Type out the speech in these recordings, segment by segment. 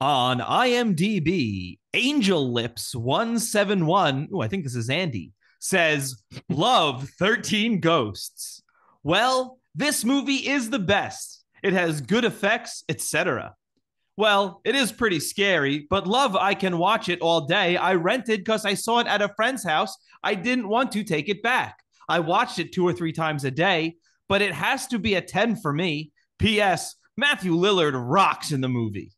On IMDb, Angel Lips 171, I think this is Andy, says, love 13 Ghosts. Well, this movie is the best. It has good effects, etc. Well, it is pretty scary, but love, I can watch it all day. I rented because I saw it at a friend's house. I didn't want to take it back. I watched it 2 or 3 times a day, but it has to be a 10 for me. P.S. Matthew Lillard rocks in the movie.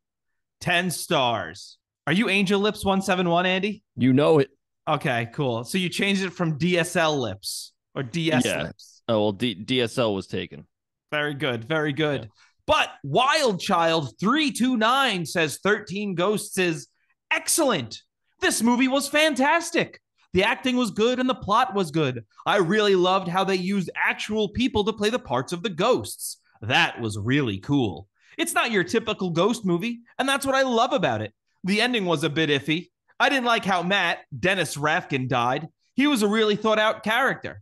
10 stars. Are you Angel Lips 171, Andy? You know it. Okay, cool. So you changed it from DSL Lips or DS Lips. Oh, well, DSL was taken. Very good. Very good. Yeah. But Wild Child 329 says 13 Ghosts is excellent. This movie was fantastic. The acting was good and the plot was good. I really loved how they used actual people to play the parts of the ghosts. That was really cool. It's not your typical ghost movie, and that's what I love about it. The ending was a bit iffy. I didn't like how Matt, Dennis Rafkin, died. He was a really thought-out character.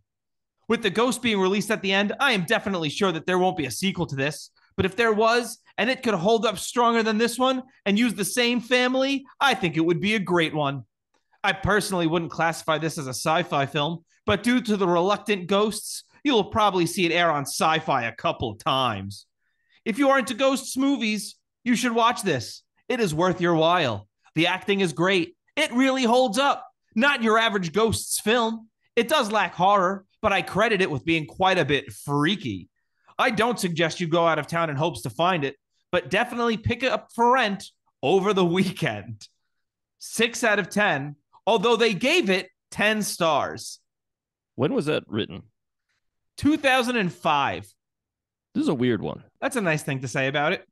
With the ghost being released at the end, I am definitely sure that there won't be a sequel to this. But if there was, and it could hold up stronger than this one and use the same family, I think it would be a great one. I personally wouldn't classify this as a sci-fi film, but due to the reluctant ghosts, you'll probably see it air on sci-fi a couple of times. If you are into ghosts movies, you should watch this. It is worth your while. The acting is great. It really holds up. Not your average ghosts film. It does lack horror, but I credit it with being quite a bit freaky. I don't suggest you go out of town in hopes to find it, but definitely pick it up for rent over the weekend. 6 out of 10, although they gave it 10 stars. When was that written? 2005. This is a weird one. That's a nice thing to say about it.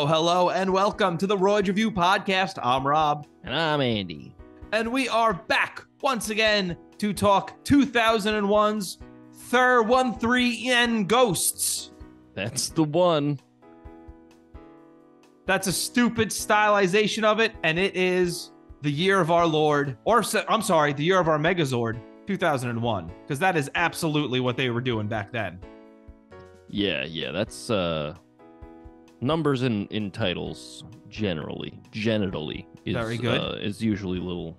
Hello, and welcome to the Royds Revue podcast. I'm Rob. And I'm Andy. And we are back once again to talk 2001's 13 Ghosts. That's the one. That's a stupid stylization of it, and it is the year of our Lord, the year of our Megazord, 2001, because that is absolutely what they were doing back then. Yeah, that's numbers in titles genitally is very good. Is usually a little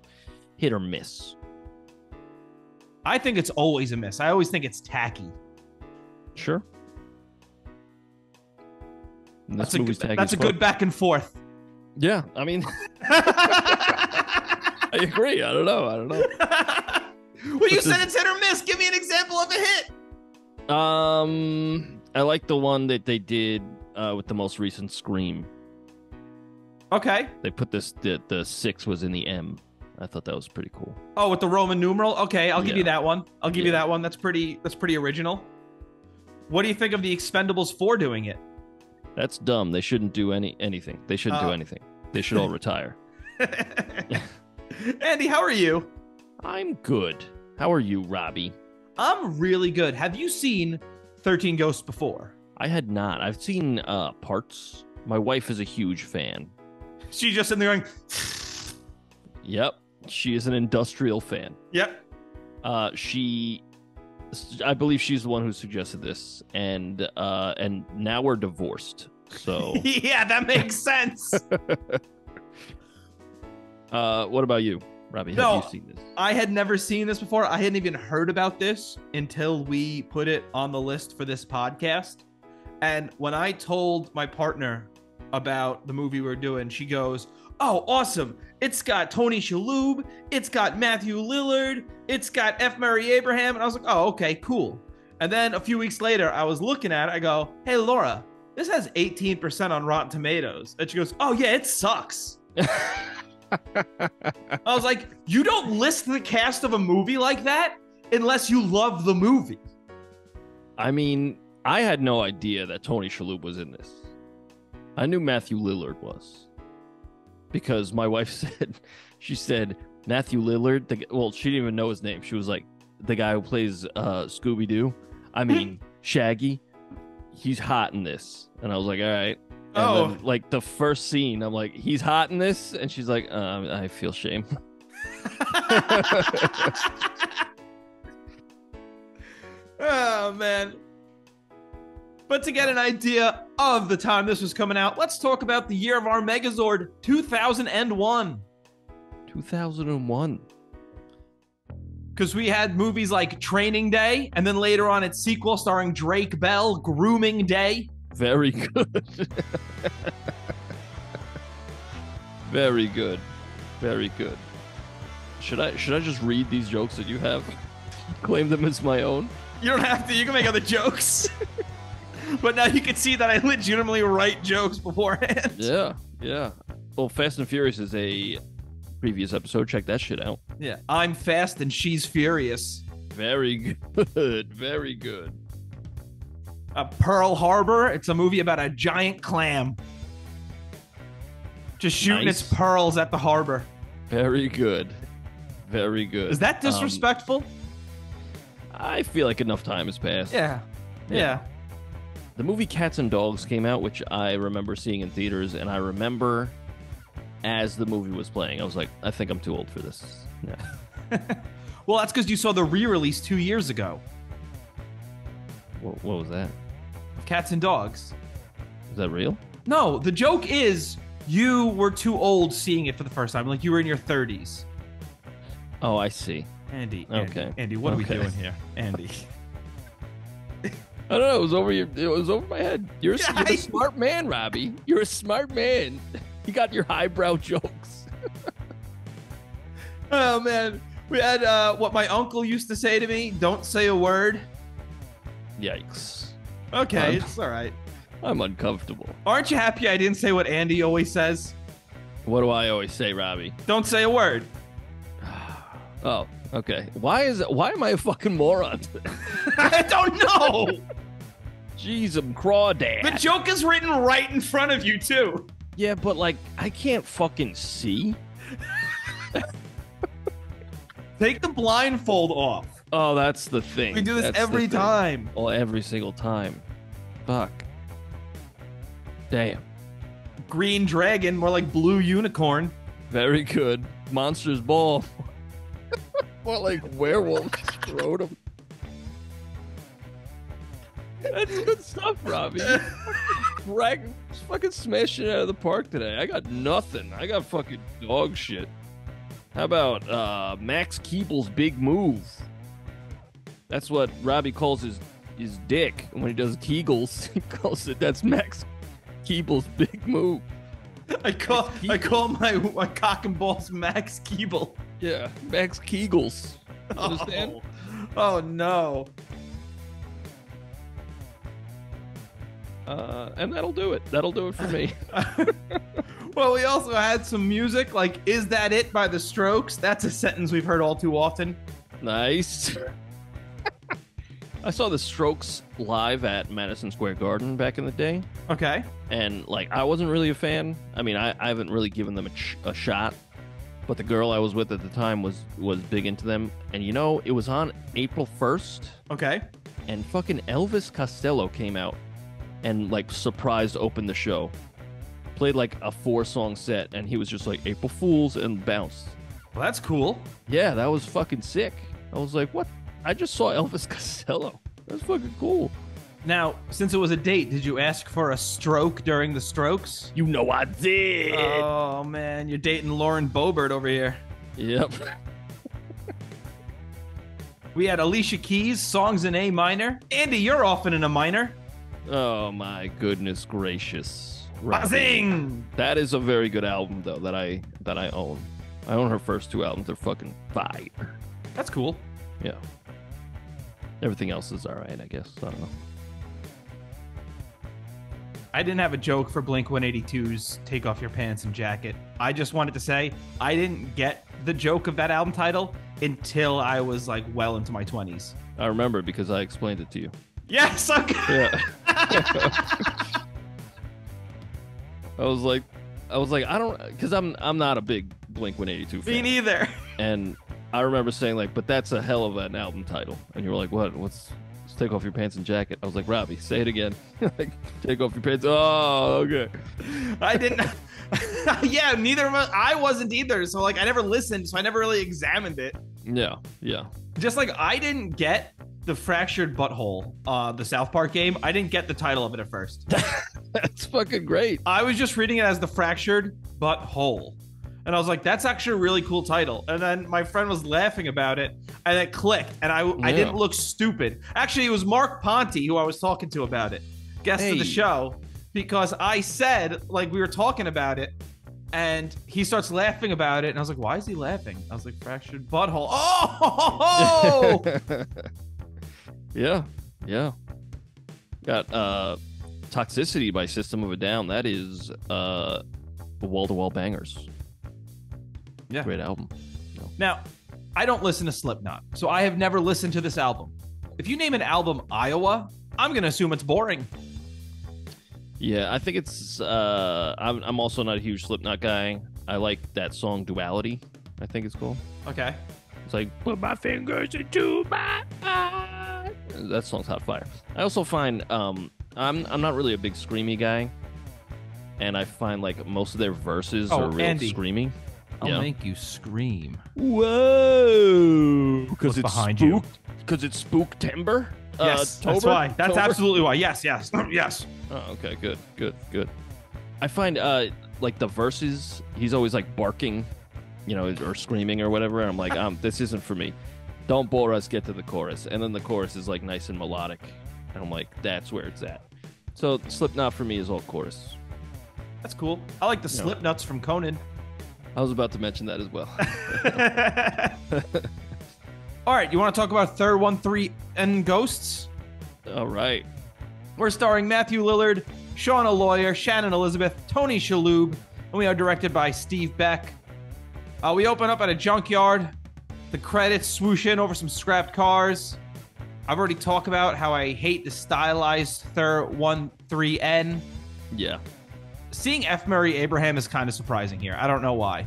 hit or miss. I think it's always a miss. I always think it's tacky. Sure. That's a good back and forth. Yeah, I mean, I agree. I don't know. Well, you said it's hit or miss. Give me an example of a hit. I like the one that they did with the most recent Scream. Okay. They put the 6 was in the M. I thought that was pretty cool. Oh, with the Roman numeral? Okay, I'll give you that one. I'll give you that one. That's pretty original. What do you think of the Expendables 4 doing it? That's dumb. They shouldn't do anything. They shouldn't do anything. They should all retire. Andy, how are you? I'm good. How are you, Robbie? I'm really good. Have you seen 13 Ghosts before? I had not. I've seen parts. My wife is a huge fan. She's just in there going... Yep. She is an industrial fan. Yep. I believe she's the one who suggested this, and now we're divorced. So yeah, that makes sense. What about you, Robbie? Have you seen this? I had never seen this before. I hadn't even heard about this until we put it on the list for this podcast. And when I told my partner about the movie we're doing, she goes, "Oh, awesome. It's got Tony Shalhoub. It's got Matthew Lillard. It's got F. Murray Abraham." And I was like, "Oh, okay, cool." And then a few weeks later, I was looking at it. I go, "Hey, Laura, this has 18% on Rotten Tomatoes." And she goes, "Oh, yeah, it sucks." I was like, you don't list the cast of a movie like that unless you love the movie. I mean, I had no idea that Tony Shalhoub was in this. I knew Matthew Lillard was. Because my wife said, Matthew Lillard, she didn't even know his name. She was like, the guy who plays Scooby-Doo. I mean, Shaggy. he's hot in this. And I was like, all right. And then, like, the first scene, I'm like, he's hot in this? And she's like, I feel shame. Oh, man. But to get an idea of the time this was coming out, let's talk about the year of our Megazord, 2001. 2001. Because we had movies like Training Day, and then later on its sequel starring Drake Bell, Grooming Day. Very good. Very good. Very good. Should I just read these jokes that you have? Claim them as my own? You don't have to. You can make other jokes. But now you can see that I legitimately write jokes beforehand. Yeah, yeah. Well, Fast and Furious is a previous episode. Check that shit out. Yeah. I'm fast and she's furious. Very good. Very good. Pearl Harbor. It's a movie about a giant clam. Just shooting its pearls at the harbor. Very good. Very good. Is that disrespectful? I feel like enough time has passed. Yeah. The movie Cats and Dogs came out, which I remember seeing in theaters, and I remember as the movie was playing, I was like, I think I'm too old for this. Yeah. Well, that's because you saw the re-release 2 years ago. What was that? Cats and Dogs. Is that real? No, the joke is you were too old seeing it for the first time. Like you were in your 30s. Oh, I see. Andy. Okay. Andy, what are we doing here? Andy. I don't know. It was over my head. You're a smart man, Robbie. You're a smart man. You got your highbrow jokes. Oh, man. We had what my uncle used to say to me. Don't say a word. Yikes. Okay, it's all right. I'm uncomfortable. Aren't you happy I didn't say what Andy always says? What do I always say, Robbie? Don't say a word. Oh, okay. Why am I a fucking moron? I don't know. Jeez, I'm crawdad. The joke is written right in front of you, too. Yeah, but, like, I can't fucking see. Take the blindfold off. Oh, that's the thing. We do this every time. Oh, every single time. Fuck. Damn. Green dragon, more like blue unicorn. Very good. Monster's ball. More like werewolf scrotum. That's good stuff, Robbie. Fucking smashing it out of the park today. I got nothing. I got fucking dog shit. How about Max Keeble's big move? That's what Robbie calls his dick. And when he does Kegels, he calls it, that's Max Keeble's big move. I call my cock and balls Max Keeble. Yeah, Max Kegels. Understand? Oh no. And that'll do it. That'll do it for me. Well, we also had some music like Is That It by The Strokes. That's a sentence we've heard all too often. Nice. I saw The Strokes live at Madison Square Garden back in the day. Okay. And, like, I wasn't really a fan. I mean, I haven't really given them a shot. But the girl I was with at the time was big into them. And, you know, it was on April 1st. Okay. And fucking Elvis Costello came out and, like, surprised opened the show. Played, like, a 4-song set. And he was just like, April Fools, and bounced. Well, that's cool. Yeah, that was fucking sick. I was like, what? I just saw Elvis Costello. That's fucking cool. Now, since it was a date, did you ask for a stroke during the Strokes? You know I did. Oh, man. You're dating Lauren Boebert over here. Yep. We had Alicia Keys, songs in A minor. Andy, you're often in a minor. Oh, my goodness gracious. Buzzing! That is a very good album, though, that I own. I own her first 2 albums. They're fucking fire. That's cool. Yeah. Everything else is all right, I guess. I don't know. I didn't have a joke for Blink-182's Take Off Your Pants and Jacket. I just wanted to say I didn't get the joke of that album title until I was like well into my 20s. I remember because I explained it to you. Yes, okay. Yeah. I was like, I don't, because I'm not a big Blink-182 fan. Me neither. And I remember saying like, but that's a hell of an album title. And you were like, what? What's Just take off your pants and jacket. I was like, Robbie, say it again. Like, take off your pants. Oh, okay. I didn't. Yeah, neither of us. I wasn't either. So like, I never listened. So I never really examined it. Yeah, yeah. Just like I didn't get the fractured butthole, the South Park game. I didn't get the title of it at first. That's fucking great. I was just reading it as the fractured butthole. And I was like, that's actually a really cool title. And then my friend was laughing about it, and it clicked. And I didn't look stupid. Actually, it was Mark Ponte who I was talking to about it, guest of the show, because I said, like, we were talking about it, and he starts laughing about it. And I was like, why is he laughing? I was like, fractured butthole. Oh! Yeah, yeah. Got Toxicity by System of a Down. That is wall-to-wall bangers. Yeah. Great album. No. Now, I don't listen to Slipknot, so I have never listened to this album. If you name an album Iowa, I'm going to assume it's boring. Yeah, I think it's... I'm also not a huge Slipknot guy. I like that song Duality, I think it's called. Okay. It's like, put my fingers into my eyes. That song's hot fire. I also find... I'm not really a big screamy guy, and I find like most of their verses are real screamy. I'll make you scream. Whoa! Because it's behind you. Because it's Spooktember. Yes, that's why. That's absolutely why. Yes, yes, yes. Oh, okay, good. I find like the verses, he's always like barking, or screaming or whatever. And I'm like, this isn't for me. Don't bore us. Get to the chorus, and then the chorus is like nice and melodic, and I'm like, that's where it's at. So Slipknot for me is all chorus. That's cool. I like the Slipknots from Conan. I was about to mention that as well. All right, you want to talk about 13 Ghosts? All right. We're starring Matthew Lillard, Shauna Lawyer, Shannon Elizabeth, Tony Shalhoub, and we are directed by Steve Beck. We open up at a junkyard. The credits swoosh in over some scrapped cars. I've already talked about how I hate the stylized 13N. Yeah. Seeing F. Murray Abraham is kind of surprising here. I don't know why.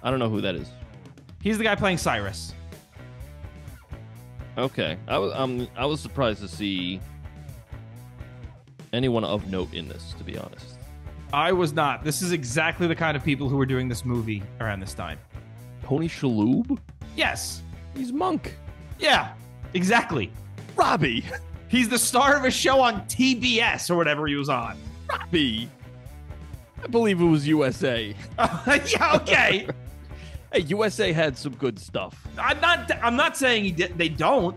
I don't know who that is. He's the guy playing Cyrus. Okay. I was surprised to see anyone of note in this, to be honest. I was not. This is exactly the kind of people who were doing this movie around this time. Tony Shalhoub? Yes. He's Monk. Yeah, exactly. Robbie. He's the star of a show on TBS or whatever he was on. Robbie. I believe it was USA. Yeah, okay. Hey, USA had some good stuff. I'm not saying they don't,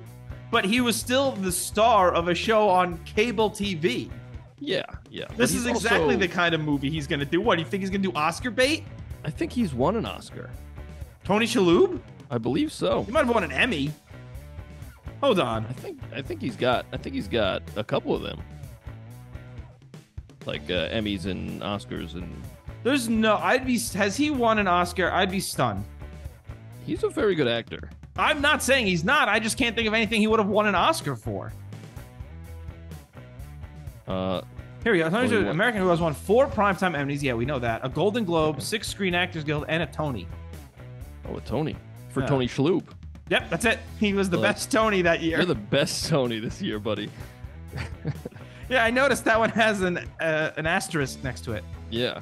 but he was still the star of a show on cable TV. Yeah, yeah. This is exactly the kind of movie he's going to do. What, do you think he's going to do Oscar bait? I think he's won an Oscar. Tony Shalhoub? I believe so. He might have won an Emmy. Hold on. I think he's got a couple of them. Like Emmys and Oscars and there's no has he won an Oscar? I'd be stunned. He's a very good actor. I'm not saying he's not. I just can't think of anything he would have won an Oscar for. Here we go. Tony's an American who has won 4 Primetime Emmys. Yeah, we know that. A Golden Globe, 6 Screen Actors Guild, and a Tony. Oh, a Tony. For Tony Shalhoub. Yep, that's it. He was the best Tony that year. You're the best Tony this year, buddy. Yeah, I noticed that one has an asterisk next to it. Yeah.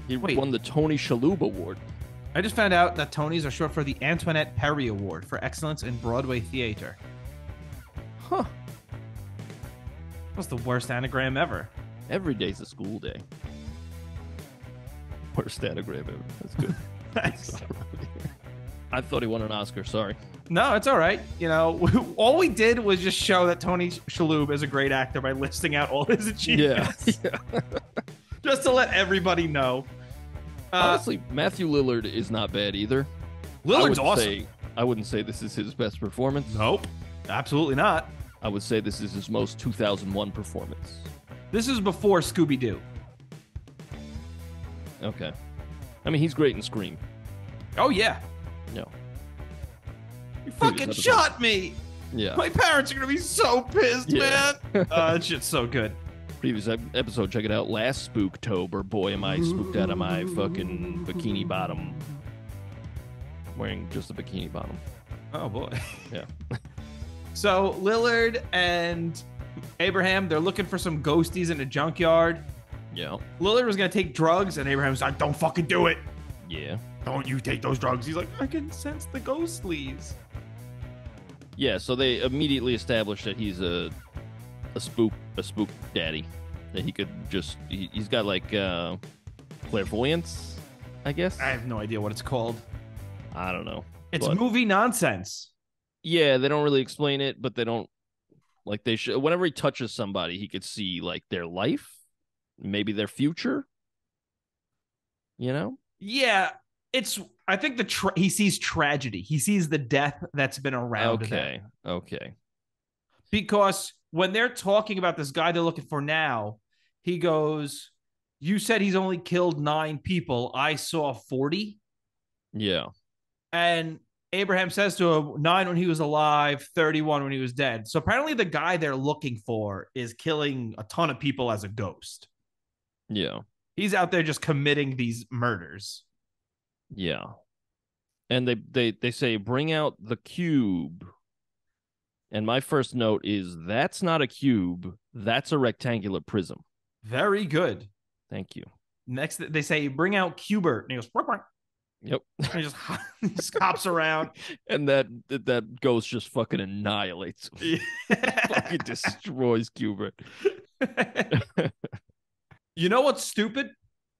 He won the Tony Shalhoub Award. I just found out that Tonys are short for the Antoinette Perry Award for Excellence in Broadway Theater. Huh. That's the worst anagram ever. Every day's a school day. Worst anagram ever. That's good. Thanks. I thought he won an Oscar. Sorry. No, it's all right. All we did was just show that Tony Shalhoub is a great actor by listing out all his achievements. Yeah. Just to let everybody know. Honestly, Matthew Lillard is not bad either. Lillard's awesome. I wouldn't say this is his best performance. Nope. Absolutely not. I would say this is his most 2001 performance. This is before Scooby-Doo. Okay. I mean, he's great in Scream. Oh, yeah. No. You fucking shot me! Yeah. My parents are gonna be so pissed, man! That shit's so good. Previous episode, check it out. Last Spooktober, boy, am I spooked out of my fucking bikini bottom. I'm wearing just a bikini bottom. Oh, boy. Yeah. So Lillard and Abraham, they're looking for some ghosties in a junkyard. Yeah. Lillard was going to take drugs, and Abraham's like, don't fucking do it. Yeah. Don't you take those drugs. He's like, I can sense the ghostlies. Yeah, so they immediately established that he's a spook daddy. That he could just, he's got like clairvoyance, I guess. I have no idea what it's called. I don't know. It's movie nonsense. Yeah, they don't really explain it, but they don't, like, they should. Whenever he touches somebody, he could see like their life, maybe their future. You know? Yeah, I think he sees tragedy. He sees the death that's been around. Okay. Because when they're talking about this guy they're looking for now, he goes, you said he's only killed 9 people. I saw 40. Yeah. And Abraham says to him, 9 when he was alive, 31 when he was dead. So apparently the guy they're looking for is killing a ton of people as a ghost. Yeah. He's out there just committing these murders. Yeah. And they say, bring out the cube. And my first note is, that's not a cube. That's a rectangular prism. Very good. Thank you. Next, they say, bring out Cubert. And he goes, quack, quack. Yep. And he just hops around. And that ghost just fucking annihilates him. Fucking destroys Cubert. You know what's stupid?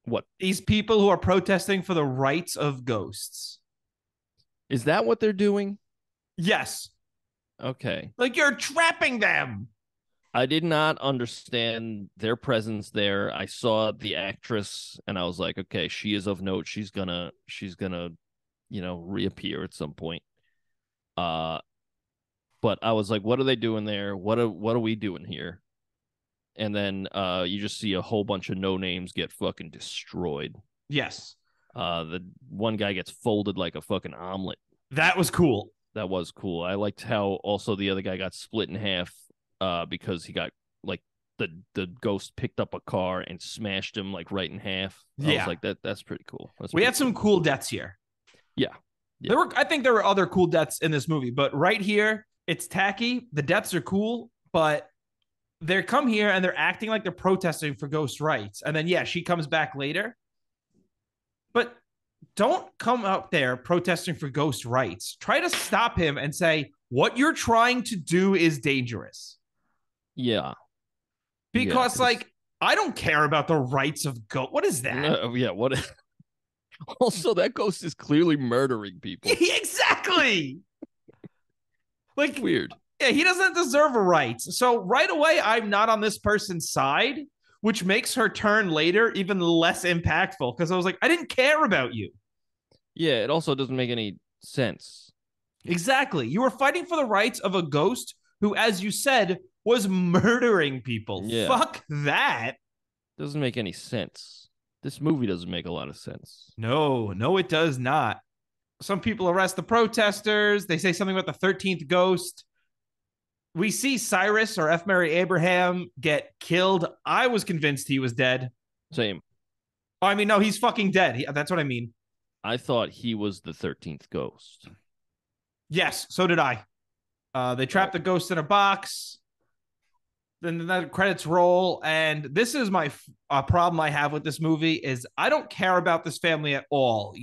What? These people who are protesting for the rights of ghosts. Is that what they're doing? Yes. Okay. Like, you're trapping them. I did not understand their presence there. I saw the actress and I was like, okay, she is of note. She's gonna, reappear at some point. But I was like, what are they doing there? What are we doing here? And then you just see a whole bunch of no names get fucking destroyed. Yes. The one guy gets folded like a fucking omelet. That was cool. That was cool. I liked how also the other guy got split in half because he got, like, the ghost picked up a car and smashed him, like, right in half. I was like, that's pretty cool. We had some cool deaths here. Yeah. I think there were other cool deaths in this movie, but right here, it's tacky. The deaths are cool, but they come here and they're acting like they're protesting for ghost rights. And then, yeah, she comes back later. But don't come out there protesting for ghost rights. Try to stop him and say, what you're trying to do is dangerous. Yeah. Because, I don't care about the rights of ghosts. What is that? Yeah, what? Also, that ghost is clearly murdering people. Exactly. Like, weird. Yeah, he doesn't deserve a right. So right away, I'm not on this person's side, which makes her turn later even less impactful because I was like, I didn't care about you. Yeah, it also doesn't make any sense. Exactly. You were fighting for the rights of a ghost who, as you said, was murdering people. Yeah. Fuck that. Doesn't make any sense. This movie doesn't make a lot of sense. No, it does not. Some people arrest the protesters. They say something about the 13th ghost. We see Cyrus, or F. Mary Abraham, get killed. I was convinced he was dead. Same. I mean, no, he's fucking dead. That's what I mean. I thought he was the 13th ghost. Yes, so did I. They trap the ghost in a box. Then the credits roll. And this is my problem I have with this movie is I don't care about this family at all.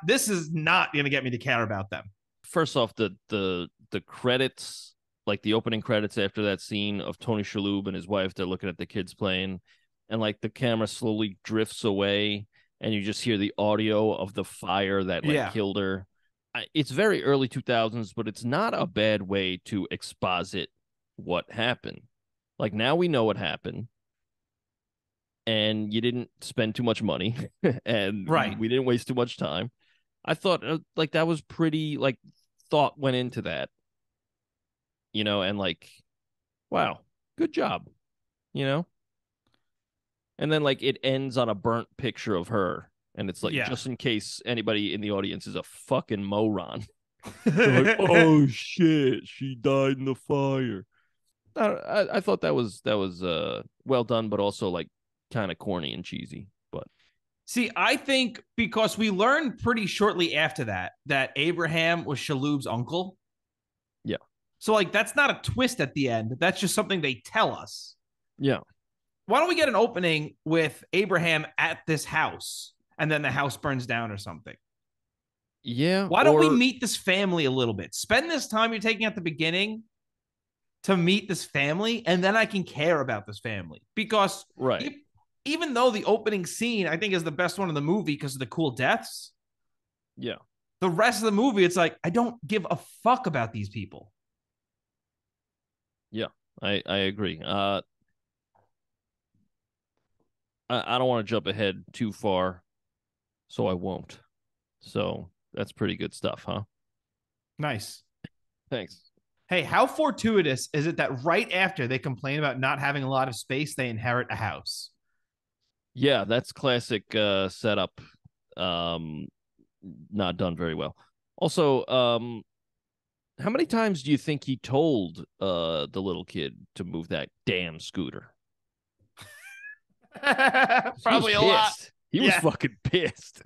This is not going to get me to care about them. First off, the credits, like the opening credits after that scene of Tony Shalhoub and his wife, they're looking at the kids playing, and like the camera slowly drifts away and you just hear the audio of the fire that killed her. It's very early 2000s, but it's not a bad way to exposit what happened. Like, now we know what happened, and you didn't spend too much money, and we didn't waste too much time. I thought like that was pretty, like, thought went into that, and like, wow, good job, and then like it ends on a burnt picture of her, and it's like, just in case anybody in the audience is a fucking moron. Like, oh shit, she died in the fire. I thought that was well done, but also like kind of corny and cheesy. But see, I think because we learned pretty shortly after that Abraham was Shalhoub's uncle. Yeah. So like that's not a twist at the end. That's just something they tell us. Yeah. Why don't we get an opening with Abraham at this house and then the house burns down or something? Yeah. Why don't we meet this family a little bit? Spend this time you're taking at the beginning to meet this family, and then I can care about this family. Because right. Even though the opening scene, I think, is the best one in the movie because of the cool deaths. Yeah. The rest of the movie, it's like, I don't give a fuck about these people. Yeah, I agree. I don't want to jump ahead too far, so I won't. So that's pretty good stuff, huh? Nice. Thanks. Hey, how fortuitous is it that right after they complain about not having a lot of space, they inherit a house? Yeah, that's classic setup. Not done very well. Also, how many times do you think he told the little kid to move that damn scooter? Probably a lot. He was fucking pissed.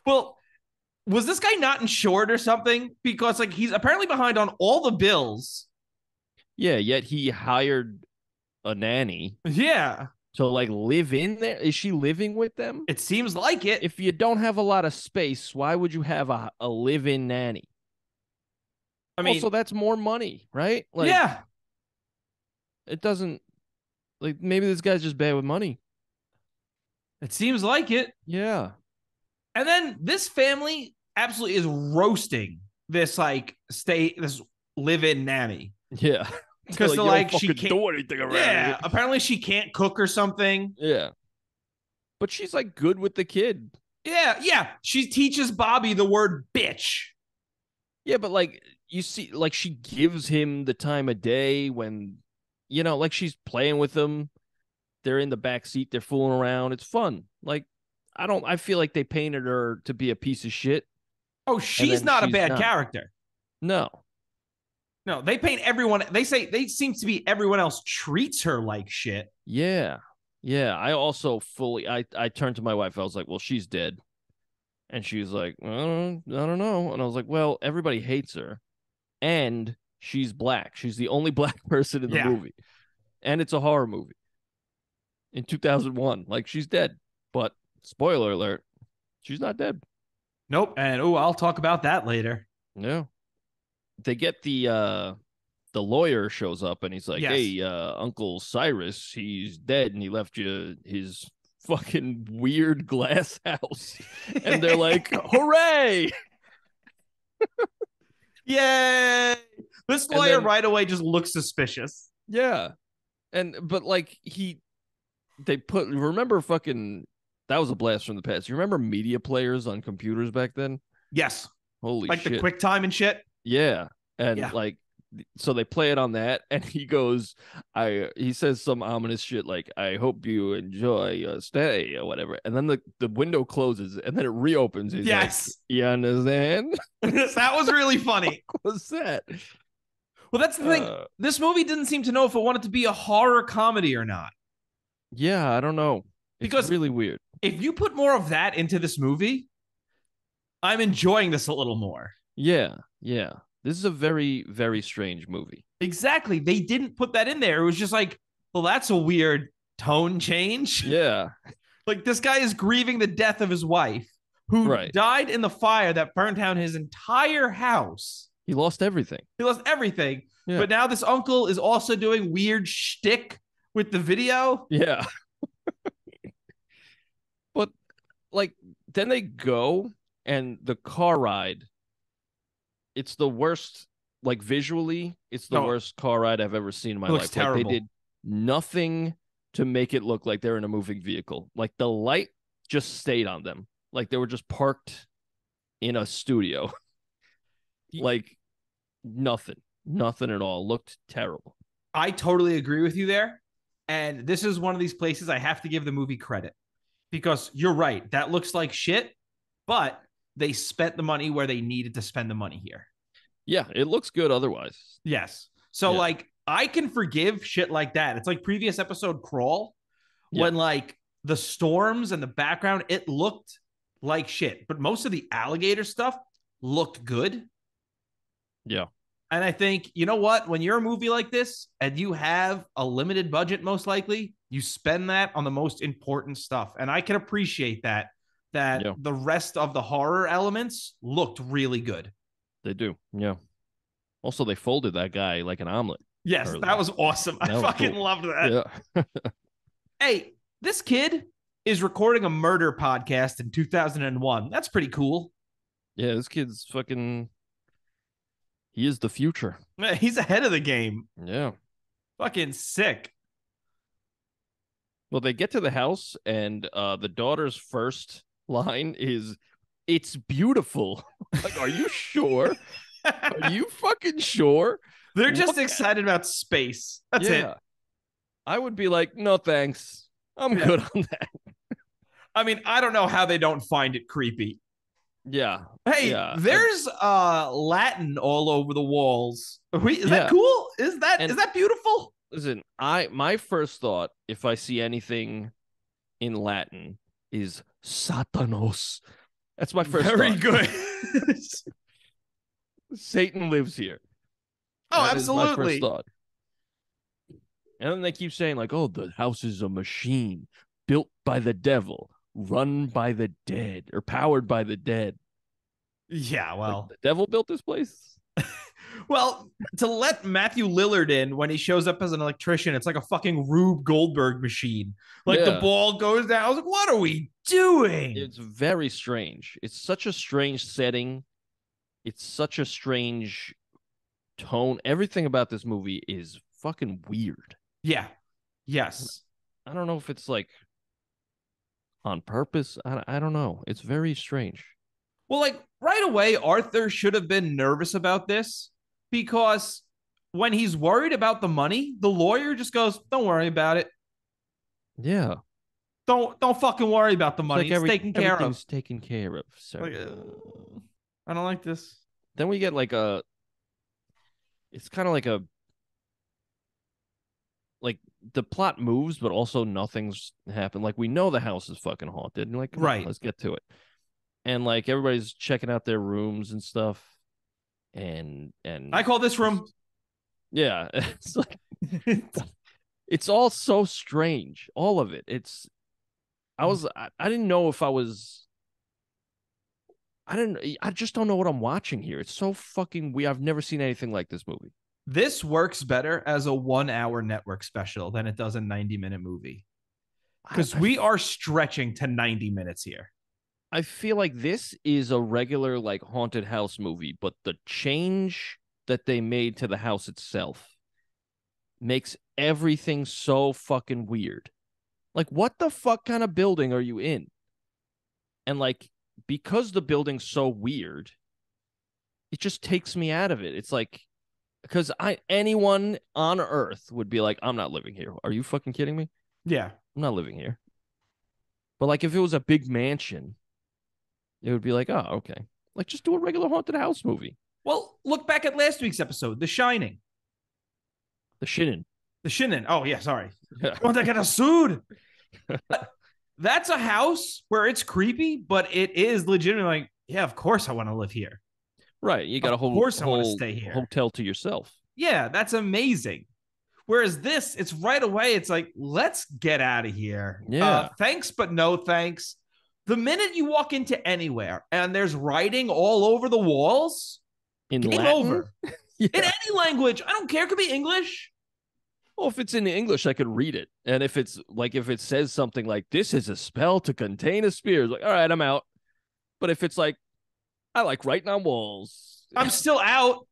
Well, was this guy not insured or something? Because like he's apparently behind on all the bills. Yeah, yet he hired a nanny. Yeah. To like live in there. Is she living with them? It seems like it. If you don't have a lot of space, why would you have a live-in nanny? I mean, also that's more money, right? Like, yeah. It doesn't like maybe this guy's just bad with money. It seems like it. Yeah. And then this family absolutely is roasting this like this live-in nanny. Yeah. Because like she can't do anything around here. Apparently she can't cook or something. Yeah. But she's like good with the kid. Yeah. She teaches Bobby the word bitch. Yeah, but like you see, like she gives him the time of day when, like she's playing with him. They're in the back seat. They're fooling around. It's fun. Like, I feel like they painted her to be a piece of shit. Oh, she's not a bad character. No, they paint everyone. They seem to be everyone else treats her like shit. Yeah. I also I turned to my wife. I was like, well, she's dead. And she was like, I don't know. And I was like, well, everybody hates her. And she's black. She's the only black person in the movie. And it's a horror movie. In 2001. Like, she's dead. But, spoiler alert, she's not dead. Nope. And, I'll talk about that later. No. They get the lawyer shows up and he's like, hey, Uncle Cyrus, he's dead and he left you his fucking weird glass house. And they're like, hooray! Yay! This lawyer right away just looks suspicious. Yeah. But like remember fucking, that was a blast from the past. You remember media players on computers back then? Yes. Holy like shit. Like the QuickTime and shit? Yeah. And like, so they play it on that, and he goes, he says some ominous shit like, I hope you enjoy your stay or whatever. And then the window closes and then it reopens. He's like, you understand? That was really funny. What was that? Well, that's the thing. This movie didn't seem to know if it wanted to be a horror comedy or not. Yeah, I don't know. It's really weird. If you put more of that into this movie, I'm enjoying this a little more. Yeah. This is a very, very strange movie. Exactly. They didn't put that in there. It was just like, well, that's a weird tone change. Yeah. Like this guy is grieving the death of his wife who died in the fire that burned down his entire house. He lost everything. Yeah. But now this uncle is also doing weird shtick with the video. Yeah. But like, then they go and the car ride, it's the worst, like visually, it's the worst car ride I've ever seen in my life. Terrible. Like, they did nothing to make it look like they're in a moving vehicle. Like the light just stayed on them. Like they were just parked in a studio. Like nothing at all. Looked terrible. I totally agree with you there. And this is one of these places I have to give the movie credit because you're right. That looks like shit, but they spent the money where they needed to spend the money here. Yeah, it looks good otherwise. Yes. So like I can forgive shit like that. It's like previous episode Crawl when like the storms and the background, it looked like shit. But most of the alligator stuff looked good. Yeah. And I think, you know what? When you're a movie like this and you have a limited budget, most likely, you spend that on the most important stuff. And I can appreciate that Yeah, the rest of the horror elements looked really good. they do. Yeah. Also, they folded that guy like an omelet Yes, early. that was awesome. I That was fucking cool. loved that. Yeah. Hey, this kid is recording a murder podcast in 2001. That's pretty cool. Yeah, this kid's fucking. He is the future. He's ahead of the game. Yeah. Fucking sick. Well, they get to the house, and the daughter's first line is, "It's beautiful." Like, are you sure? Are you fucking sure? They're just What? excited about space. That's Yeah. it. I would be like, no, thanks. I'm Yeah. good on that. I mean, I don't know how they don't find it creepy. Yeah. Hey, Yeah. there's Latin all over the walls. Is Yeah. that cool? Is And- that beautiful? Listen, my first thought, if I see anything in Latin, is Satanos. That's my first Very thought. good. Satan lives here. Oh, That is my absolutely. first thought. And then they keep saying, like, oh, the house is a machine built by the devil, run by the dead, or powered by the dead. Yeah, Like, well. the devil built this place? Well, to let Matthew Lillard in when he shows up as an electrician, it's like a fucking Rube Goldberg machine. Like the Yeah. ball goes down. I was like, what are we doing? It's very strange. It's such a strange setting. It's such a strange tone. Everything about this movie is fucking weird. Yeah. Yes. I don't know if it's like on purpose. I don't know. It's very strange. Well, like right away, Arthur should have been nervous about this because when he's worried about the money, the lawyer just goes, "Don't worry about it. Yeah. Don't fucking worry about the money. It's taken care of." Everything's taken care of, sir. Like, I don't like this. Then we get like it's kind of like the plot moves, but also nothing's happened. Like, we know the house is fucking haunted. And like, come on, Right. let's get to it. And like, everybody's checking out their rooms and stuff. And I call this room. yeah, it's like it's all so strange. All of it. I didn't know if I just don't know what I'm watching here. It's so fucking weird. I've never seen anything like this movie. This works better as a 1 hour network special than it does a 90-minute movie. Because we are stretching to 90 minutes here. I feel like this is a regular like haunted house movie, but the change that they made to the house itself makes everything so fucking weird. Like, what the fuck kind of building are you in? And like, because the building's so weird, it just takes me out of it. It's like, because anyone on Earth would be like, I'm not living here. Are you fucking kidding me? Yeah. I'm not living here. But like, if it was a big mansion, it would be like, oh, okay. Like, just do a regular haunted house movie. Well, look back at last week's episode, The Shining. The Shinin. The Shinin. Oh, yeah, sorry. Yeah. Oh, they got sued. That's a house where it's creepy, but it is legitimately like, yeah, of course I want to live here. Right. You got Of a whole, course I wanna whole stay here. hotel to yourself. Yeah, that's amazing. Whereas this, it's right away, it's like, let's get out of here. Yeah. Thanks, but no thanks. The minute you walk into anywhere and there's writing all over the walls, In game Latin? over. Yeah. In any language. I don't care. It could be English. Well, if it's in English, I could read it. And if it's like, if it says something like, this is a spell to contain a spear, it's like, all right, I'm out. But if it's like, I like writing on walls, I'm still out.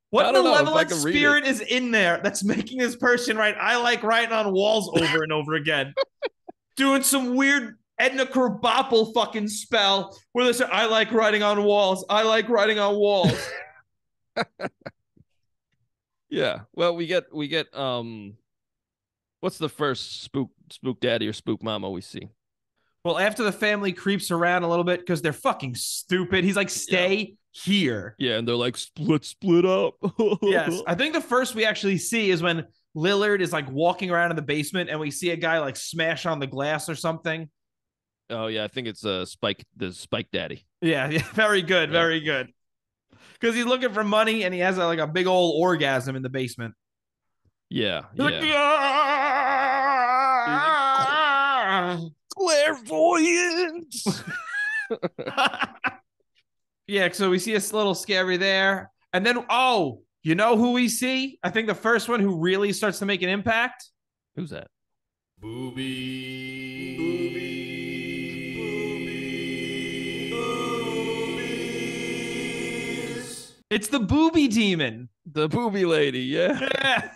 What I don't know if I malevolent can read spirit is in there that's making this person write, I like writing on walls over and over again? Doing some weird Edna Krabappel fucking spell where they say, I like writing on walls. I like writing on walls. yeah. Well, we get what's the first spook daddy or spook mama we see? Well, after the family creeps around a little bit because they're fucking stupid, he's like, stay here. Yeah, and they're like, split up. Yes. I think the first we actually see is when Lillard is like walking around in the basement and we see a guy like smash on the glass or something. Oh yeah, I think it's the Spike Daddy. Yeah, very good, Yeah. very good. Because he's looking for money and he has like a big old orgasm in the basement. Yeah, Like, yeah. "Ah!" Clairvoyance. Yeah, so we see a little scary there. And then, oh, you know who we see? I think the first one who really starts to make an impact. Who's that? It's the booby demon. The booby lady, yeah. Yeah.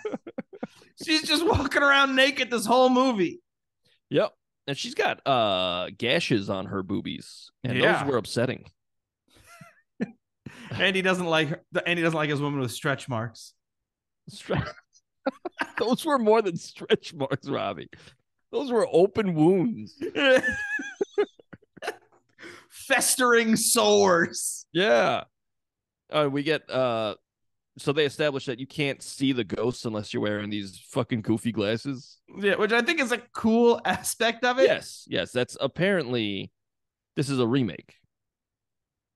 She's just walking around naked this whole movie. Yep. And she's got gashes on her boobies. And Yeah. those were upsetting. Andy doesn't like her. Andy doesn't like his woman with stretch marks. Those were more than stretch marks, Robbie. Those were open wounds. Festering sores. Yeah. We get so they established that you can't see the ghosts unless you're wearing these fucking goofy glasses. Yeah, which I think is a cool aspect of it. Yes. That's apparently this is a remake.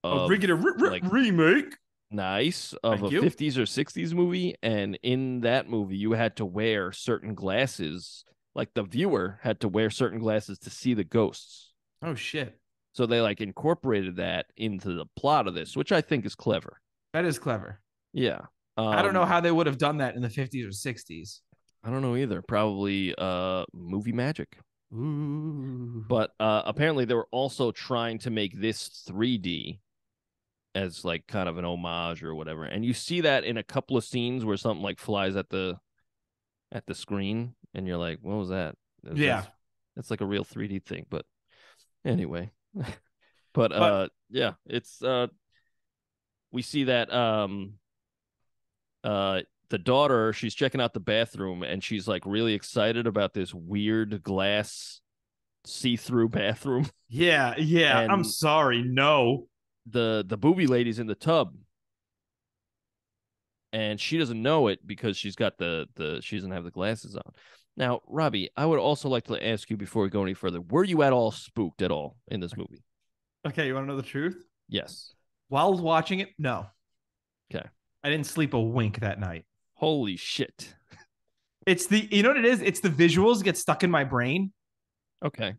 A remake. Nice of a 50s or 60s movie, and in that movie you had to wear certain glasses. Like the viewer had to wear certain glasses to see the ghosts. Oh shit. So they like incorporated that into the plot of this, which I think is clever. That is clever. Yeah. I don't know how they would have done that in the 50s or 60s. I don't know either. Probably movie magic. Ooh. But apparently they were also trying to make this 3D as like kind of an homage or whatever. And you see that in a couple of scenes where something like flies at the screen and you're like, what was that? That's like a real 3D thing. But anyway. But yeah, it's we see that the daughter, she's checking out the bathroom and she's like really excited about this weird glass see-through bathroom. Yeah. And I'm sorry, no. The booby lady's in the tub. And she doesn't know it because she's got she doesn't have the glasses on. Now, Robbie, I would also like to ask you before we go any further, were you at all spooked at all in this movie? Okay, you want to know the truth? Yes. While watching it, no. Okay. I didn't sleep a wink that night. Holy shit. It's you know what it is? It's the visuals get stuck in my brain. Okay.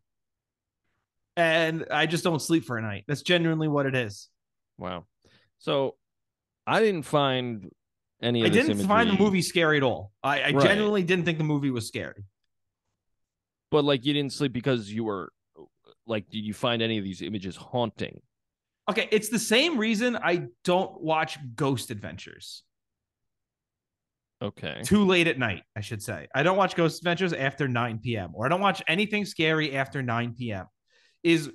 And I just don't sleep for a night. That's genuinely what it is. Wow. So I didn't find any of this imagery. I didn't find the movie scary at all. I genuinely didn't think the movie was scary. But like you didn't sleep because you were like, did you find any of these images haunting? Okay, it's the same reason I don't watch Ghost Adventures. Okay. Too late at night, I should say. I don't watch Ghost Adventures after 9 p.m. or I don't watch anything scary after 9 p.m. Is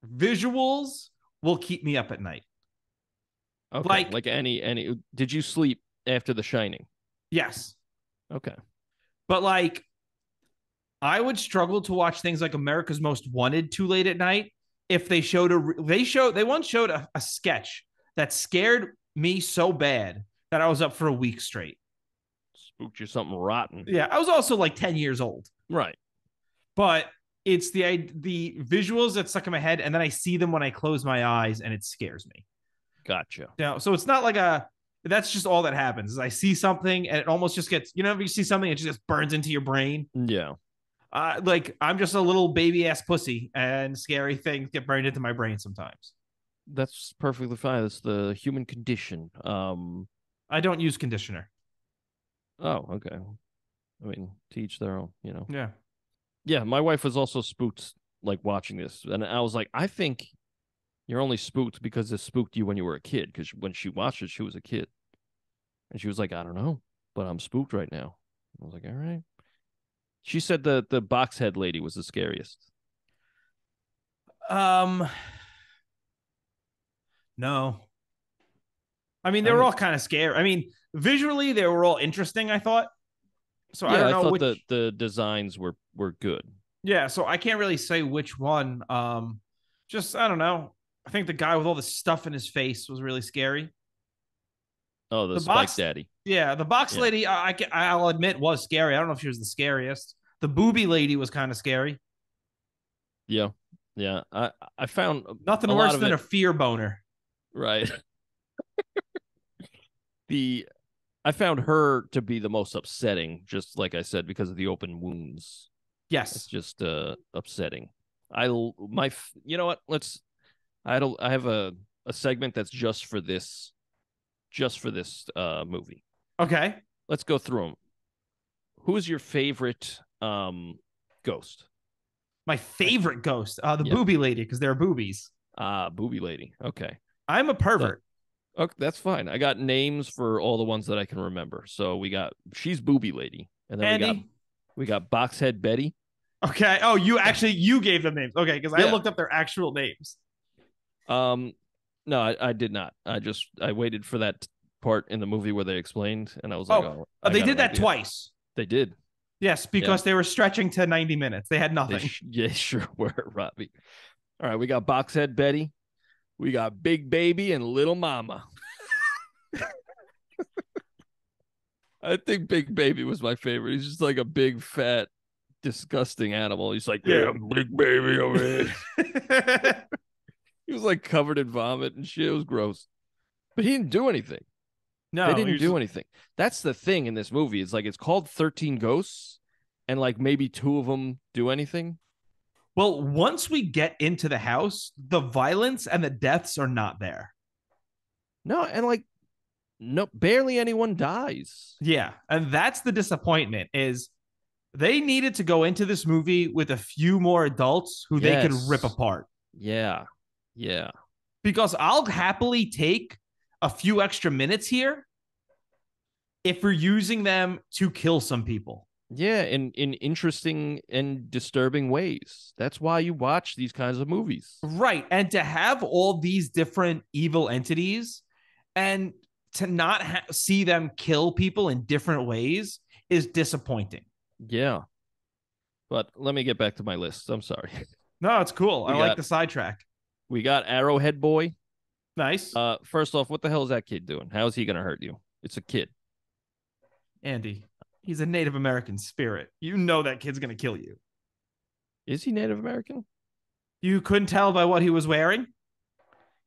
visuals will keep me up at night. Okay. Like any did you sleep after The Shining? Yes. Okay. But like I would struggle to watch things like America's Most Wanted too late at night if they they once showed a sketch that scared me so bad that I was up for a week straight. Spooked you something rotten. Yeah, I was also like 10 years old. Right. But it's the visuals that stuck in my head, and then I see them when I close my eyes, and it scares me. Gotcha. Now, so it's not like that's just all that happens is I see something and it almost just gets, if you see something, it just burns into your brain. Yeah. Like I'm just a little baby ass pussy and scary things get burned into my brain sometimes. That's perfectly fine. That's the human condition. I don't use conditioner. Oh, okay. I mean, to each their own, Yeah. Yeah, my wife was also spooked like watching this. And I was like, I think you're only spooked because it spooked you when you were a kid. Because when she watched it, she was a kid. And she was like, I don't know, but I'm spooked right now. I was like, all right. She said the box head lady was the scariest. No. I mean, they were all kind of scary. I mean, visually, they were all interesting, I thought. So yeah, I don't know. I thought the designs were good. Yeah, so I can't really say which one. Just, I don't know. I think the guy with all the stuff in his face was really scary. Oh, the Spike box Daddy. Yeah, the box lady, I'll admit, was scary. I don't know if she was the scariest. The booby lady was kind of scary. Yeah. I found nothing worse than a fear boner. Right. the I found her to be the most upsetting, just like I said, because of the open wounds. It's Yes. just upsetting. You know what? I have a segment that's just for this movie. Okay. Let's go through them. Who is your favorite ghost? My favorite ghost, the Yep. booby lady, because they're boobies. Booby lady. Okay. I'm a pervert. Okay, that's fine. I got names for all the ones that I can remember. So she's booby lady, and then Andy? we got boxhead Betty. Okay. Oh, you gave them names. Okay, because I Yeah. looked up their actual names. No, I did not. I waited for that part in the movie where they explained, and I was like, they did that twice. They did. Yes, because they were stretching to 90 minutes. They had nothing. They sure were, Robbie. All right, we got boxhead Betty. We got Big Baby and Little Mama. I think Big Baby was my favorite. He's just like a big, fat, disgusting animal. He's like, yeah, Big Baby over here. He was like covered in vomit and shit. It was gross. But he didn't do anything. No, they didn't do anything. That's the thing in this movie. It's like it's called 13 Ghosts, and like maybe 2 of them do anything. Well, once we get into the house, the violence and the deaths are not there. No, and like barely anyone dies. Yeah, and that's the disappointment is they needed to go into this movie with a few more adults who they could rip apart. Yeah. Yeah. Because I'll happily take a few extra minutes here if we're using them to kill some people. Yeah, in interesting and disturbing ways. That's why you watch these kinds of movies. Right. And to have all these different evil entities and to not see them kill people in different ways is disappointing. Yeah. But let me get back to my list. I'm sorry. No, it's cool. I like the sidetrack. We got Arrowhead Boy. Nice. First off, what the hell is that kid doing? How is he going to hurt you? It's a kid. Andy, he's a Native American spirit. You know that kid's going to kill you. Is he Native American? You couldn't tell by what he was wearing?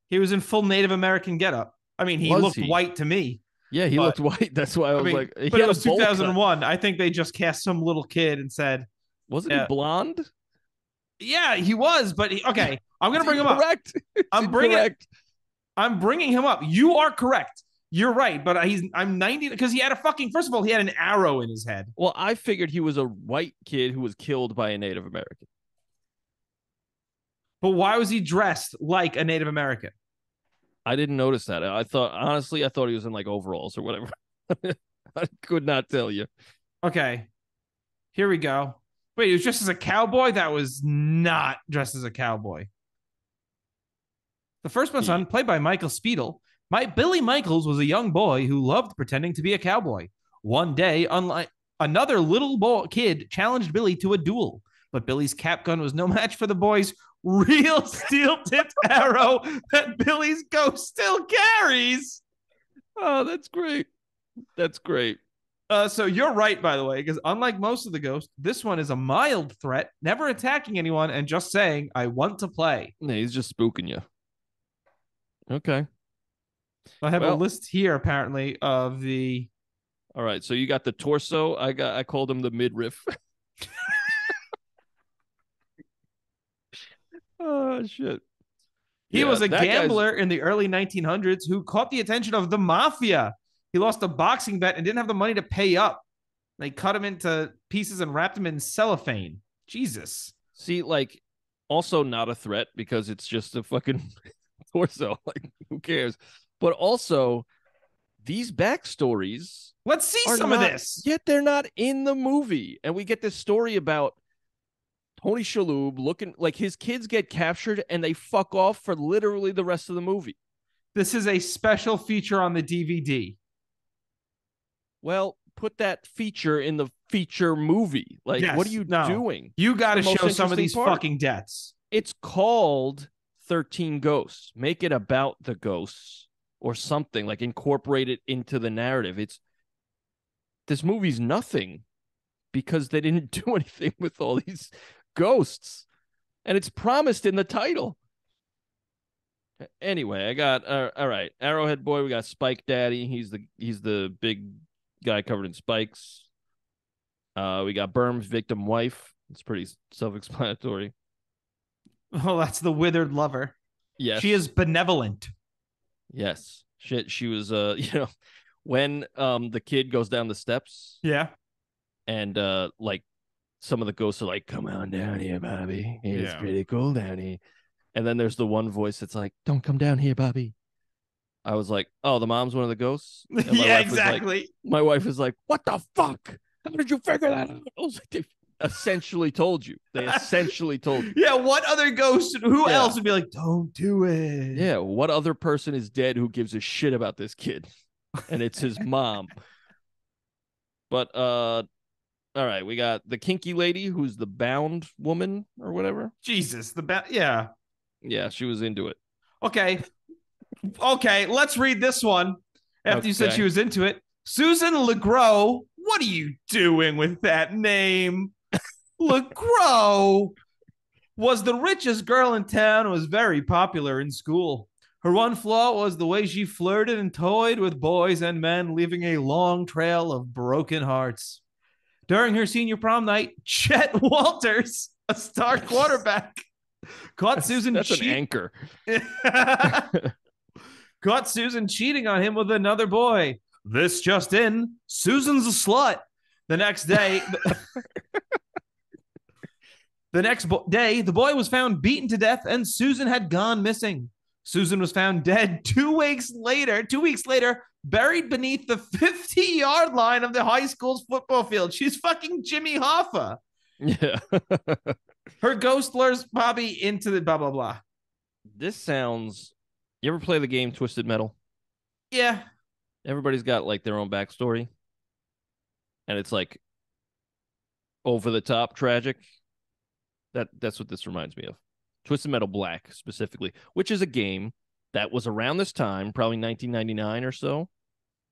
He was in full Native American getup. I mean, he looked white to me. Yeah, he looked white. That's why I was like, but it was 2001. I think they just cast some little kid and said, wasn't he blonde? Yeah, he was. But okay, I'm going to bring him up. I'm bringing him up. You are correct. You're right, but I'm 90 because he had first of all, he had an arrow in his head. Well, I figured he was a white kid who was killed by a Native American. But why was he dressed like a Native American? I didn't notice that. Honestly, I thought he was in like overalls or whatever. I could not tell you. Okay. Here we go. Wait, he was dressed as a cowboy? That was not dressed as a cowboy. The first one's son, played by Michael Speedle. Billy Michaels was a young boy who loved pretending to be a cowboy. One day, unlike another little kid challenged Billy to a duel, but Billy's cap gun was no match for the boy's real steel-tipped arrow that Billy's ghost still carries. Oh, that's great. That's great. So you're right, by the way, because unlike most of the ghosts, this one is a mild threat, never attacking anyone and just saying, I want to play. Yeah, he's just spooking you. Okay. I have a list here, apparently, of the... All right, so you got the torso. I called him the midriff. Oh, shit. He was a gambler in the early 1900s who caught the attention of the mafia. He lost a boxing bet and didn't have the money to pay up. They cut him into pieces and wrapped him in cellophane. Jesus. See, like, also not a threat because it's just a fucking torso. Like, who cares? But also, these backstories. Let's see some of this. Yet they're not in the movie. And we get this story about Tony Shalhoub looking like his kids get captured and they fuck off for literally the rest of the movie. This is a special feature on the DVD. Well, put that feature in the feature movie. Like, what are you doing? You got to show some of these fucking deaths. It's called 13 Ghosts. Make it about the ghosts or something. Like, incorporate it into the narrative. This movie's nothing because they didn't do anything with all these ghosts. And it's promised in the title. Anyway, I got all right. Arrowhead Boy. We got Spike Daddy. He's the big guy covered in spikes. We got Berm's victim wife. It's pretty self-explanatory. Oh, that's the withered lover. Yes, She is benevolent. yes. Shit. She was when the kid goes down the steps Yeah. and like some of the ghosts are like, "Come on down here, Bobby. It's Yeah. pretty cool down here." And then there's the one voice that's like, "Don't come down here, Bobby." I was like, "Oh, the mom's one of the ghosts." And Yeah, exactly. My wife is like, "What the fuck? How did you figure that out?" I was like, "They essentially told you. They essentially told you." Yeah, what other ghost? Who else would be like, "Don't do it"? Yeah, what other person is dead who gives a shit about this kid? And it's his mom. But all right, we got the kinky lady who's the bound woman or whatever. Jesus, yeah. Yeah, she was into it. Okay. Okay, let's read this one. After you said she was into it. Susan LeGros, what are you doing with that name? LeGros was the richest girl in town and was very popular in school. Her one flaw was the way she flirted and toyed with boys and men, leaving a long trail of broken hearts. During her senior prom night, Chet Walters, a star quarterback, caught Susan That's an anchor. Caught Susan cheating on him with another boy. This just in, Susan's a slut. The next day, the boy was found beaten to death and Susan had gone missing. Susan was found dead 2 weeks later, buried beneath the 50-yard line of the high school's football field. She's fucking Jimmy Hoffa. Yeah. Her ghost lures Bobby into the blah, blah, blah. This sounds... You ever play the game Twisted Metal? Yeah. Everybody's got like their own backstory. And it's like over the top tragic. That's what this reminds me of. Twisted Metal Black specifically, which is a game that was around this time, probably 1999 or so.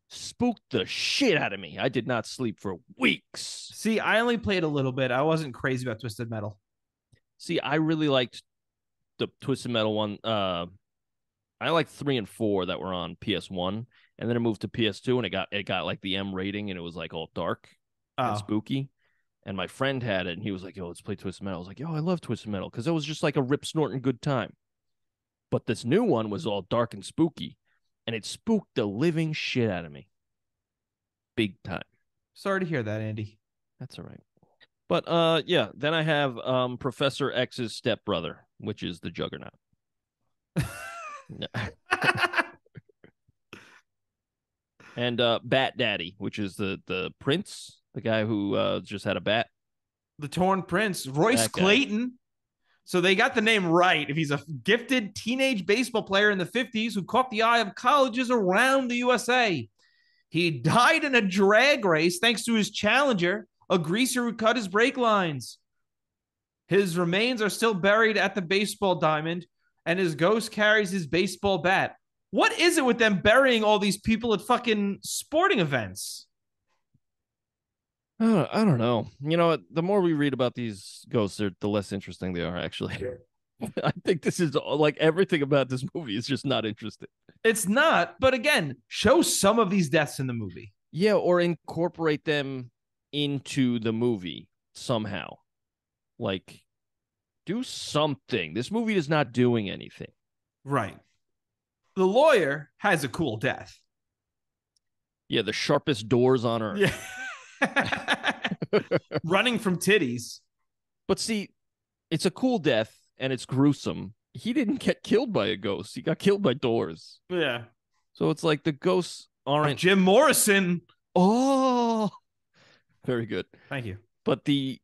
Spooked the shit out of me. I did not sleep for weeks. See, I only played a little bit. I wasn't crazy about Twisted Metal. See, I really liked the Twisted Metal one. I liked 3 and 4 that were on PS1, and then it moved to PS2, and it got like the M rating, and it was like all dark and spooky. And my friend had it, and he was like, "Yo, let's play Twisted Metal." I was like, "Yo, I love Twisted Metal," because it was just like a rip snorting good time. But this new one was all dark and spooky, and it spooked the living shit out of me. Big time. Sorry to hear that, Andy. That's all right. But yeah, then I have Professor X's stepbrother, which is the Juggernaut. And Bat Daddy, which is the prince, the guy who just had a bat. The Torn Prince, Royce Clayton. So they got the name right. If he's a gifted teenage baseball player in the 50s who caught the eye of colleges around the USA. He died in a drag race thanks to his challenger, a greaser who cut his brake lines. His remains are still buried at the baseball diamond, and his ghost carries his baseball bat. What is it with them burying all these people at fucking sporting events? I don't know. You know, the more we read about these ghosts, the less interesting they are, actually. I think this is like everything about this movie is just not interesting. It's not, but again, show some of these deaths in the movie. Yeah, or incorporate them into the movie somehow. Like, do something. This movie is not doing anything. Right. The lawyer has a cool death. Yeah, the sharpest doors on earth. Yeah. Running from titties. But see, it's a cool death and it's gruesome. He didn't get killed by a ghost. He got killed by doors. Yeah. So it's like the ghosts aren't... Jim Morrison. Oh, very good. Thank you. But the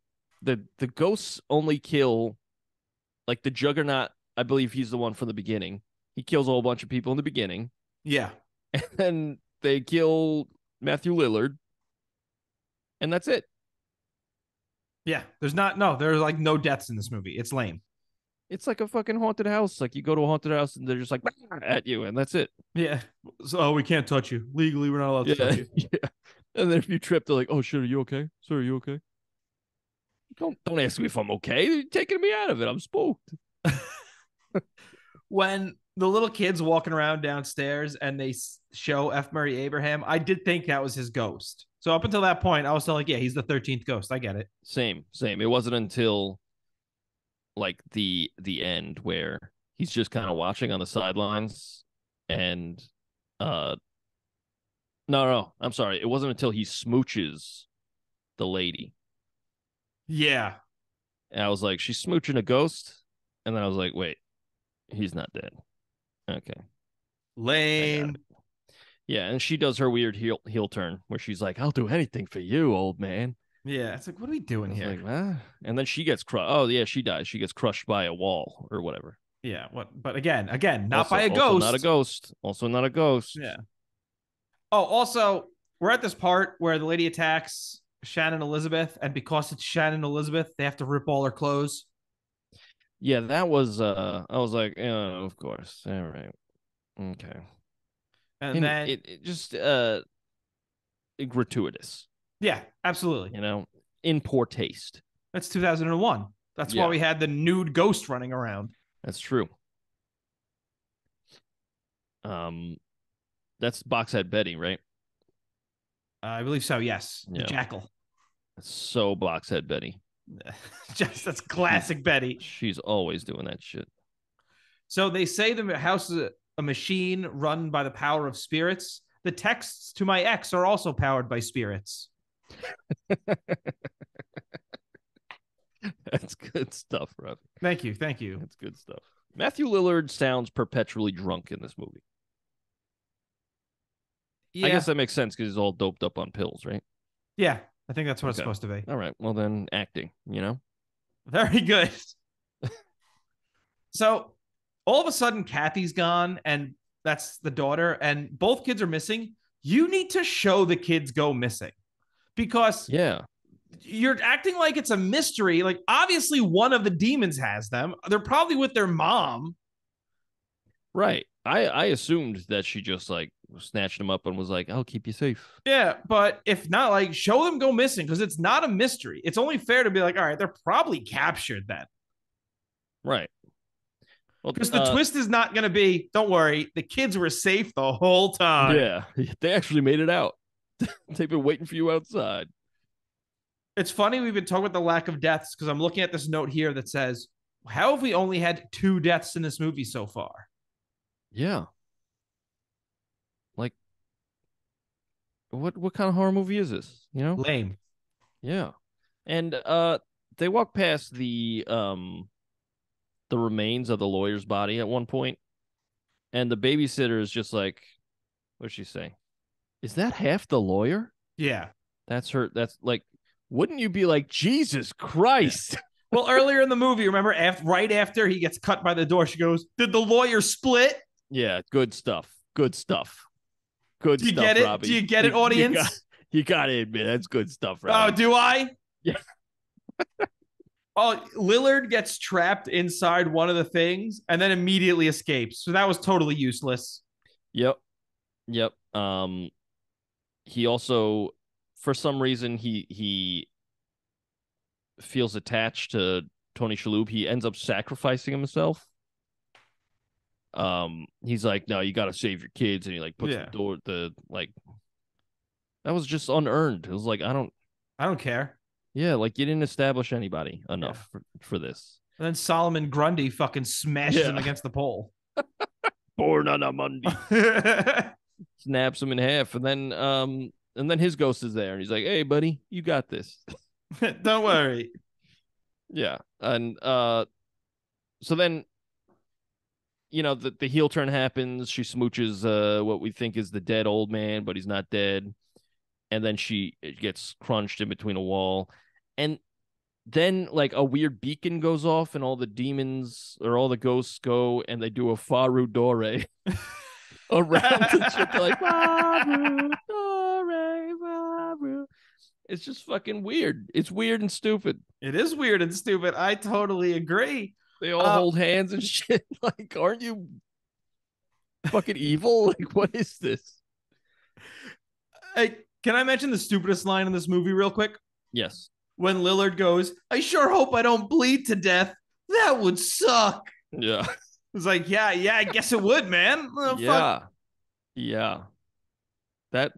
ghosts only kill, like the Juggernaut, I believe he's the one from the beginning. He kills a whole bunch of people in the beginning. Yeah. And then they kill Matthew Lillard. And that's it. Yeah. There's like no deaths in this movie. It's lame. It's like a fucking haunted house. Like you go to a haunted house and they're just like at you, and that's it. Yeah. So we can't touch you. Legally, we're not allowed to touch you. Yeah. And then if you trip, they're like, "Oh shit, are you okay? Sir, are you okay?" Don't ask me if I'm okay. You're taking me out of it. I'm spooked. When the little kids walking around downstairs and they show F. Murray Abraham, I did think that was his ghost. So up until that point, I was still like, yeah, he's the 13th ghost. I get it. Same. It wasn't until like the end where he's just kind of watching on the sidelines and no, I'm sorry. It wasn't until he smooches the lady. Yeah. And I was like, she's smooching a ghost? And then I was like, wait, he's not dead. Okay. Lame. Yeah, and she does her weird heel turn where she's like, I'll do anything for you, old man. Yeah, it's like, what are we doing here? Like, ah. And then she gets crushed. Oh, yeah, she dies. She gets crushed by a wall or whatever. Yeah, what? But again, not also, by a also ghost. not a ghost. Also not a ghost. Yeah. Oh, also, we're at this part where the lady attacks Shannon Elizabeth, and because it's Shannon Elizabeth, they have to rip all her clothes. Yeah, that was I was like, oh, of course. All right. Okay. And then it just gratuitous. Yeah, absolutely. You know, in poor taste. That's 2001. That's why we had the nude ghost running around. That's true. That's Boxhead Betty, right? I believe so, yes. The jackal. That's so Boxhead Betty. That's classic Betty. She's always doing that shit. So they say the house is a machine run by the power of spirits. The texts to my ex are also powered by spirits. That's good stuff, Rob. Thank you. That's good stuff. Matthew Lillard sounds perpetually drunk in this movie. Yeah. I guess that makes sense because he's all doped up on pills, right? Yeah, I think that's what it's supposed to be. All right. Well, then acting, you know? Very good. So all of a sudden, Kathy's gone, and that's the daughter, and both kids are missing. You need to show the kids go missing because you're acting like it's a mystery. Like, obviously, one of the demons has them. They're probably with their mom. Right. I assumed that she just like snatched them up and was like, I'll keep you safe. Yeah, but if not, like, show them go missing because it's not a mystery. It's only fair to be like, all right, they're probably captured then. Right. Well, because the twist is not going to be, don't worry, the kids were safe the whole time. Yeah, they actually made it out. They've been waiting for you outside. It's funny we've been talking about the lack of deaths because I'm looking at this note here that says, how have we only had 2 deaths in this movie so far? Yeah. Like, what kind of horror movie is this? You know? Lame. Yeah. And they walk past the remains of the lawyer's body at one point, and the babysitter is just like, what'd she say? Is that half the lawyer? Yeah. That's her. That's like, wouldn't you be like, Jesus Christ? Yeah. Well, earlier in the movie, remember, right after he gets cut by the door, she goes, did the lawyer split? Yeah, good stuff. Good stuff. Do you get it? Robbie. Do you get it, audience? You got to admit, that's good stuff, Robbie. Oh, do I? Yeah. Oh, Lillard gets trapped inside one of the things and then immediately escapes. So that was totally useless. Yep. He also, for some reason, he feels attached to Tony Shalhoub. He ends up sacrificing himself. He's like, no, you got to save your kids, and he like puts that was just unearned. It was like, I don't care. Yeah, like you didn't establish anybody enough for this. And then Solomon Grundy fucking smashes him against the pole. Born on a Monday. Snaps him in half, and then his ghost is there, and he's like, "Hey, buddy, you got this. Don't worry." Yeah, and so then, you know, the heel turn happens. She smooches what we think is the dead old man, but he's not dead. And then she gets crunched in between a wall. And then, like, a weird beacon goes off, and all the demons or all the ghosts go, and they do a Faru Dore around the shit. They're like, Faru Dore, Faru. It's just fucking weird. It's weird and stupid. It is weird and stupid. I totally agree. They all hold hands and shit. Like, aren't you fucking evil? Like, what is this? Can I mention the stupidest line in this movie real quick? Yes. When Lillard goes, I sure hope I don't bleed to death. That would suck. Yeah. It's like, yeah, I guess it would, man. Oh, Yeah. fuck. Yeah. That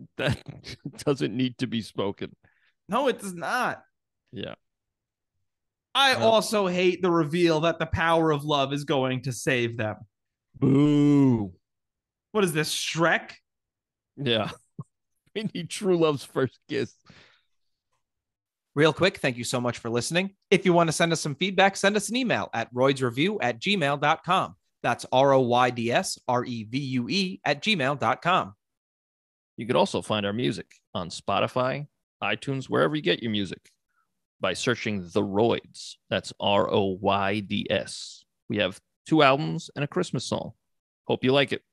doesn't need to be spoken. No, it does not. Yeah. I Well, also hate the reveal that the power of love is going to save them. boo. What is this, Shrek? Yeah. We need true love's first kiss. Real quick, thank you so much for listening. If you want to send us some feedback, send us an email at roydsrevue@gmail.com. That's ROYDSREVUE@gmail.com. You could also find our music on Spotify, iTunes, wherever you get your music by searching The Royds. That's ROYDS. We have 2 albums and a Christmas song. Hope you like it.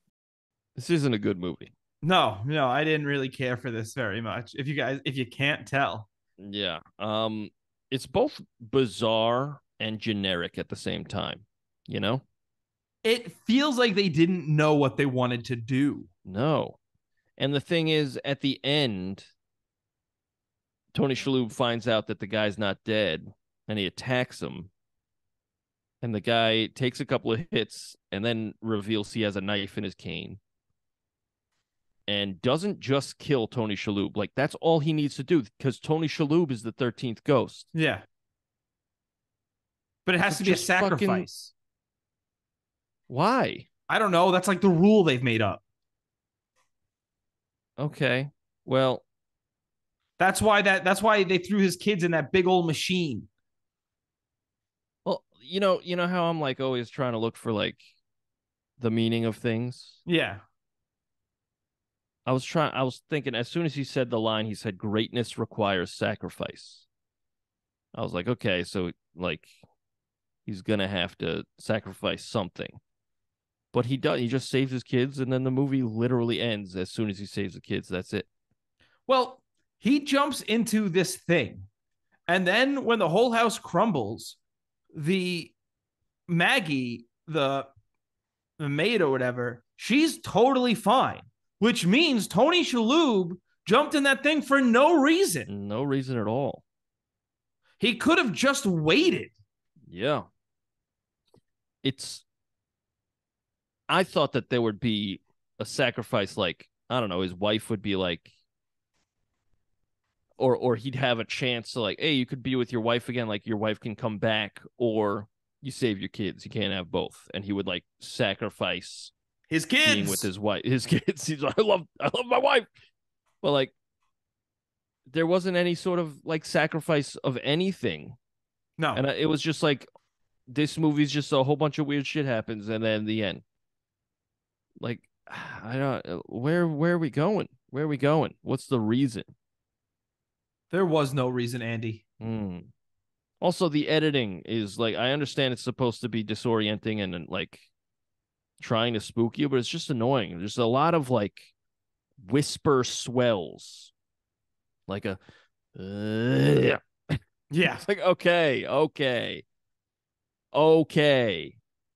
This isn't a good movie. No, I didn't really care for this very much. If you can't tell. Yeah. It's both bizarre and generic at the same time, you know? It feels like they didn't know what they wanted to do. No. And the thing is, at the end, Tony Shalhoub finds out that the guy's not dead and he attacks him. And the guy takes a couple of hits and then reveals he has a knife in his cane. And doesn't just kill Tony Shalhoub. Like, that's all he needs to do because Tony Shalhoub is the 13th ghost. Yeah. But it has to be a sacrifice. Why? I don't know. That's like the rule they've made up. Okay. Well, that's why they threw his kids in that big old machine. Well, you know how I'm like always trying to look for like the meaning of things. Yeah. I was thinking as soon as he said the line, he said greatness requires sacrifice. I was like, okay, so like he's gonna have to sacrifice something. But he just saves his kids, and then the movie literally ends as soon as he saves the kids. That's it. Well, he jumps into this thing. And then when the whole house crumbles, the Maggie, the maid or whatever, she's totally fine. Which means Tony Shalhoub jumped in that thing for no reason. No reason at all. He could have just waited. Yeah. I thought that there would be a sacrifice, like, I don't know, his wife would be like, or he'd have a chance to like, hey, you could be with your wife again, like your wife can come back, or you save your kids. You can't have both. And he would like sacrifice his kids being with his wife. His kids. He's like, I love my wife. But like, there wasn't any sort of like sacrifice of anything. No. And it was just like, this movie's just a whole bunch of weird shit happens, and then the end. Like, I don't. Where are we going? Where are we going? What's the reason? There was no reason, Andy. Also, the editing is like, I understand it's supposed to be disorienting and like trying to spook you, but it's just annoying. There's a lot of like whisper swells, like a yeah. It's like okay,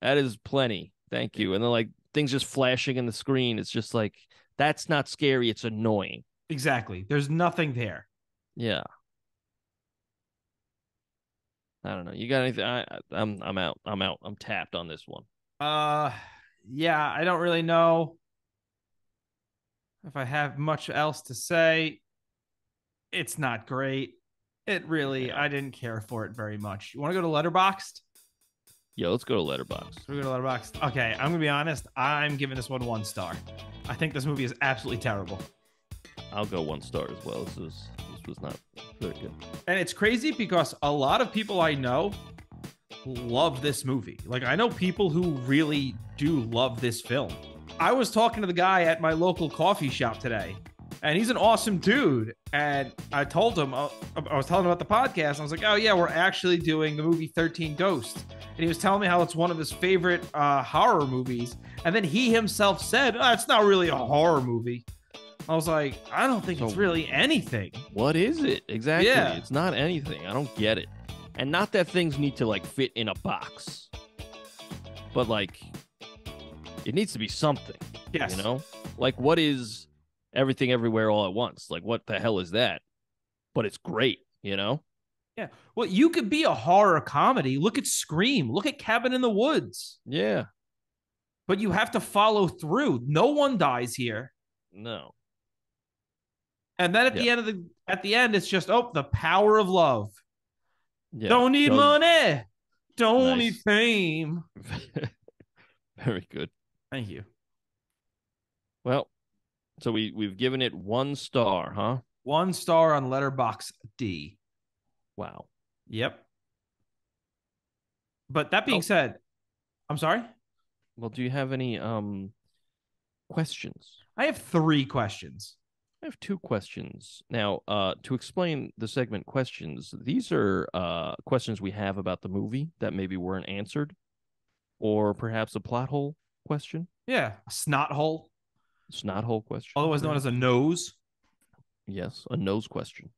that is plenty. Thank you. And then like things just flashing in the screen. It's just like, that's not scary. It's annoying. Exactly. There's nothing there. Yeah. I don't know. You got anything? I'm out. I'm tapped on this one. Yeah, I don't really know if I have much else to say. It's not great. It really, yeah. I didn't care for it very much. You want to go to Letterboxd? Yeah, let's go to Letterboxd. We're going to Letterboxd. Okay, I'm going to be honest. I'm giving this one 1 star. I think this movie is absolutely terrible. I'll go 1 star as well. This was not very good. And it's crazy because a lot of people I know love this movie. Like, I know people who really do love this film. I was talking to the guy at my local coffee shop today, and he's an awesome dude. And I told him, I was telling him about the podcast. I was like, oh yeah, we're actually doing the movie 13 Ghosts. And he was telling me how it's one of his favorite horror movies. And then he himself said, oh, it's not really a horror movie. I was like, I don't think it's really anything. What is it? Exactly. Yeah. It's not anything. I don't get it. And not that things need to like fit in a box, but like it needs to be something. Yes. You know, like what is Everything Everywhere All at Once? Like what the hell is that? But it's great, you know? Yeah. Well, you could be a horror comedy. Look at Scream. Look at Cabin in the Woods. Yeah. But you have to follow through. No one dies here. No. And then at the end, it's just the power of love. Yeah. Don't need money. Don't need Nice. fame. Very good. Thank you. Well, so we've given it 1 star, huh? 1 star on Letterboxd D. Wow. Yep. But that being said, I'm sorry? Well, do you have any questions? I have 3 questions. I have 2 questions. Now, to explain the segment questions, these are questions we have about the movie that maybe weren't answered, or perhaps a plot hole question. Yeah, a snot hole. Snot hole question. Otherwise known as a nose. Yes, a nose question.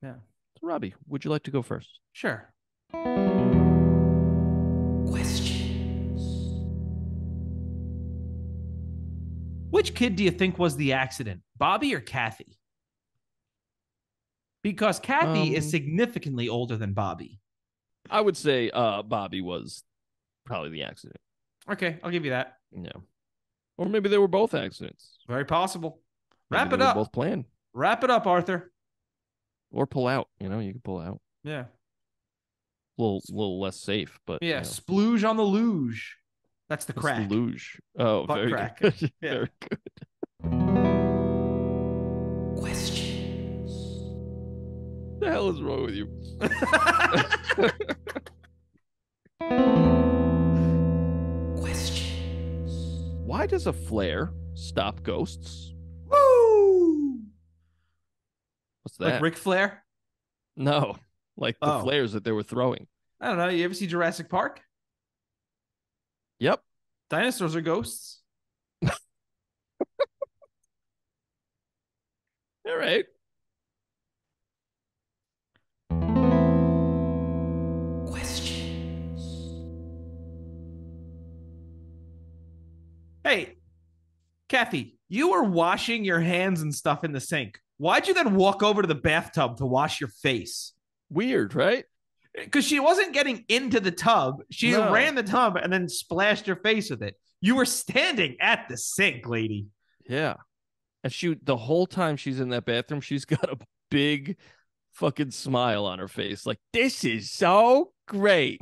Yeah. So, Robbie, would you like to go first? Sure. Which kid do you think was the accident, Bobby or Kathy? Because Kathy is significantly older than Bobby. I would say Bobby was probably the accident. Okay, I'll give you that. Yeah. Or maybe they were both accidents. Very possible. Maybe Wrap it up. Both planned. Wrap it up, Arthur. Or pull out. You know, you can pull out. Yeah. A little less safe, but yeah, splooge on the luge. That's the crack. The luge. Oh, Butt very crack. good. Yeah. Very good. Questions. What the hell is wrong with you? Questions. Why does a flare stop ghosts? Woo! What's that? Like Ric Flair? No, like the flares that they were throwing. I don't know. You ever see Jurassic Park? Yep. Dinosaurs are ghosts. All right. Questions. Hey, Kathy, you were washing your hands and stuff in the sink. Why'd you then walk over to the bathtub to wash your face? Weird, right? Because she wasn't getting into the tub. She ran the tub and then splashed her face with it. You were standing at the sink, lady. Yeah. And the whole time she's in that bathroom, she's got a big fucking smile on her face. Like, this is so great.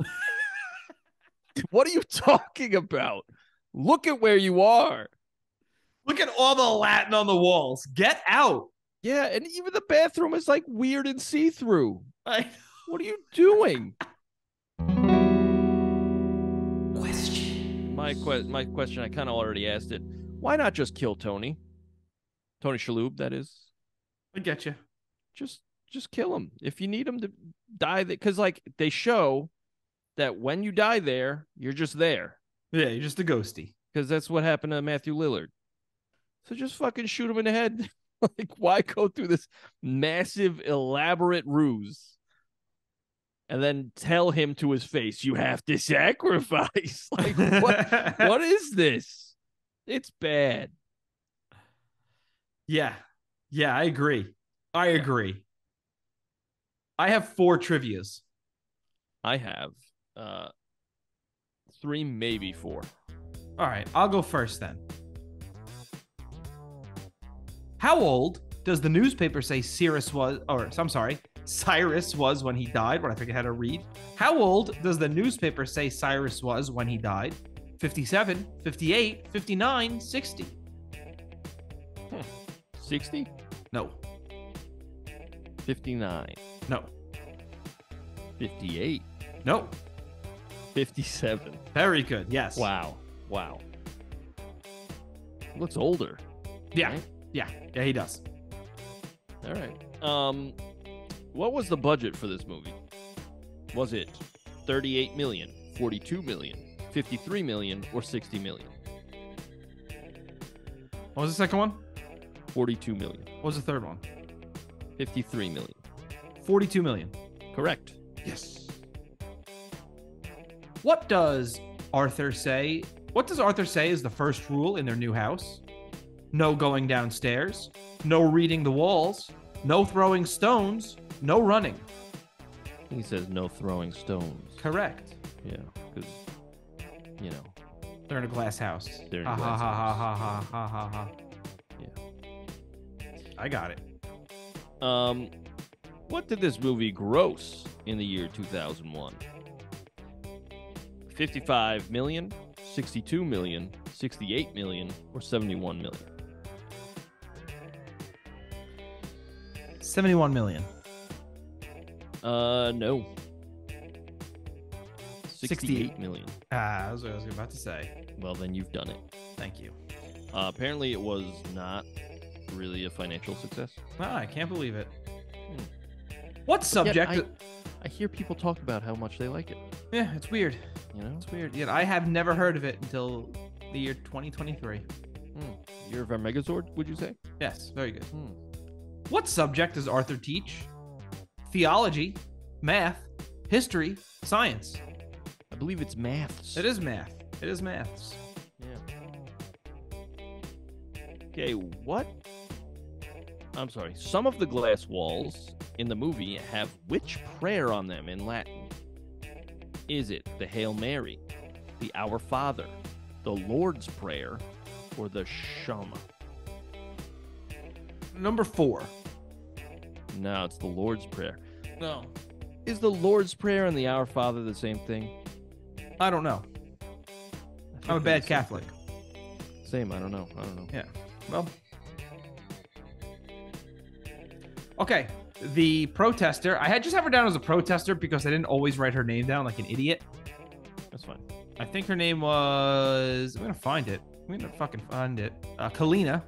What are you talking about? Look at where you are. Look at all the Latin on the walls. Get out. Yeah, and even the bathroom is like weird and see-through. What are you doing? Question. My question, I kind of already asked it. Why not just kill Tony? Tony Shalhoub, that is. I get you. Just kill him. If you need him to die, because like they show that when you die there, you're just there. Yeah, you're just a ghosty. Because that's what happened to Matthew Lillard. So just fucking shoot him in the head. Like, why go through this massive, elaborate ruse? And then tell him to his face, you have to sacrifice. Like, what is this? It's bad. Yeah. Yeah, I agree. I agree. I have 4 trivias. I have 3, maybe 4. All right, I'll go first then. How old does the newspaper say Cyrus was when he died? When I forget how to read. How old does the newspaper say Cyrus was when he died? 57, 58, 59, 60. 60? No. 59. No. 58. No. 57. Very good. Yes. Wow. Looks older. Yeah. Right? Yeah, he does. All right. What was the budget for this movie? Was it 38 million, 42 million, 53 million, or 60 million? What was the second one? 42 million. What was the third one? 53 million. 42 million. Correct. Yes. What does Arthur say? What does Arthur say is the first rule in their new house? No going downstairs. No reading the walls. No throwing stones. No running. He says no throwing stones. Correct. Yeah, because, They're in a glass house. They're in a Ha glass ha ha house. ha ha ha ha ha. Yeah. I got it. What did this movie gross in the year 2001? 55 million, 62 million, 68 million, or 71 million? 71 million. No. 68 million. Ah, that's what I was about to say. Well, then you've done it. Thank you. Apparently, it was not really a financial success. Ah, I can't believe it. What subject? Yet I hear people talk about how much they like it. Yeah, it's weird. You know? It's weird. Yet I have never heard of it until the year 2023. Year of our Megazord, would you say? Yes, very good. What subject does Arthur teach? Theology, math, history, science. I believe it's maths. It is math. It is maths. Yeah. Okay, what? I'm sorry. Some of the glass walls in the movie have which prayer on them in Latin? Is it the Hail Mary, the Our Father, the Lord's Prayer, or the Shema? Number 4. No, it's the Lord's Prayer. No. Is the Lord's Prayer and the Our Father the same thing? I don't know. I'm a bad Catholic. Same, I don't know. Yeah. Well. Okay. The protester. I had just have her down as a protester because I didn't always write her name down like an idiot. That's fine. I think her name was. I'm gonna find it. I'm gonna fucking find it. Kalina.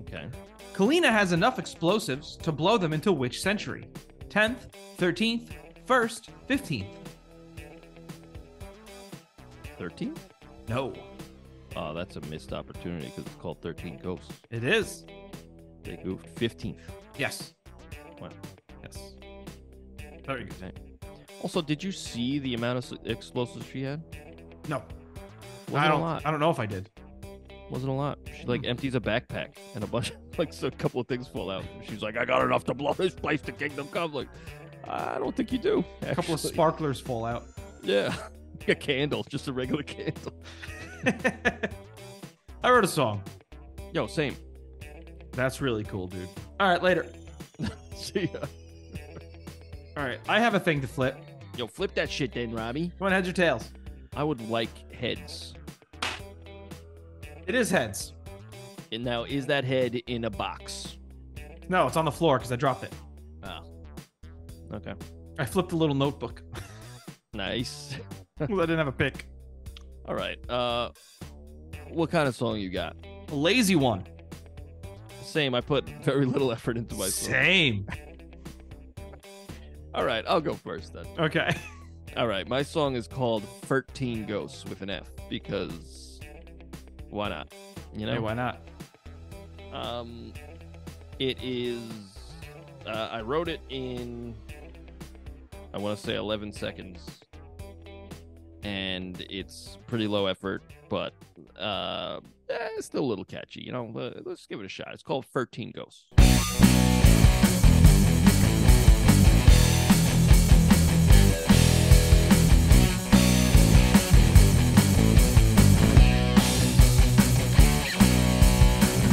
Okay. Kalina has enough explosives to blow them into which century? 10th, 13th, 1st, 15th. 13? No. Oh, that's a missed opportunity because it's called 13 Ghosts. It is. They goofed. 15th. Yes. Wow. Yes. Very good. Okay. Also, did you see the amount of explosives she had? No. Wasn't a lot. I don't know if I did. Wasn't a lot. She like empties a backpack and a bunch of, like, so a couple of things fall out. She's like, I got enough to blow this place to Kingdom Come. Like, I don't think you do. A couple of sparklers fall out. Yeah. A candle, just a regular candle. I wrote a song. Yo, same. That's really cool, dude. All right, later. See ya. All right, I have a thing to flip. Yo, flip that shit then, Robbie. You want heads or tails? I would like heads. It is heads. And now, is that head in a box? No, it's on the floor because I dropped it. Oh. Okay. I flipped a little notebook. Nice. Well, I didn't have a pick. All right. What kind of song you got? A lazy one. Same. I put very little effort into my song. Same. All right. I'll go first then. Okay. All right. My song is called 13 Ghosts with an F because why not? You know? Hey, why not? It is. I wrote it in. I want to say 11 seconds. And it's pretty low effort, but it's still a little catchy. You know, let's give it a shot. It's called 13 Ghosts.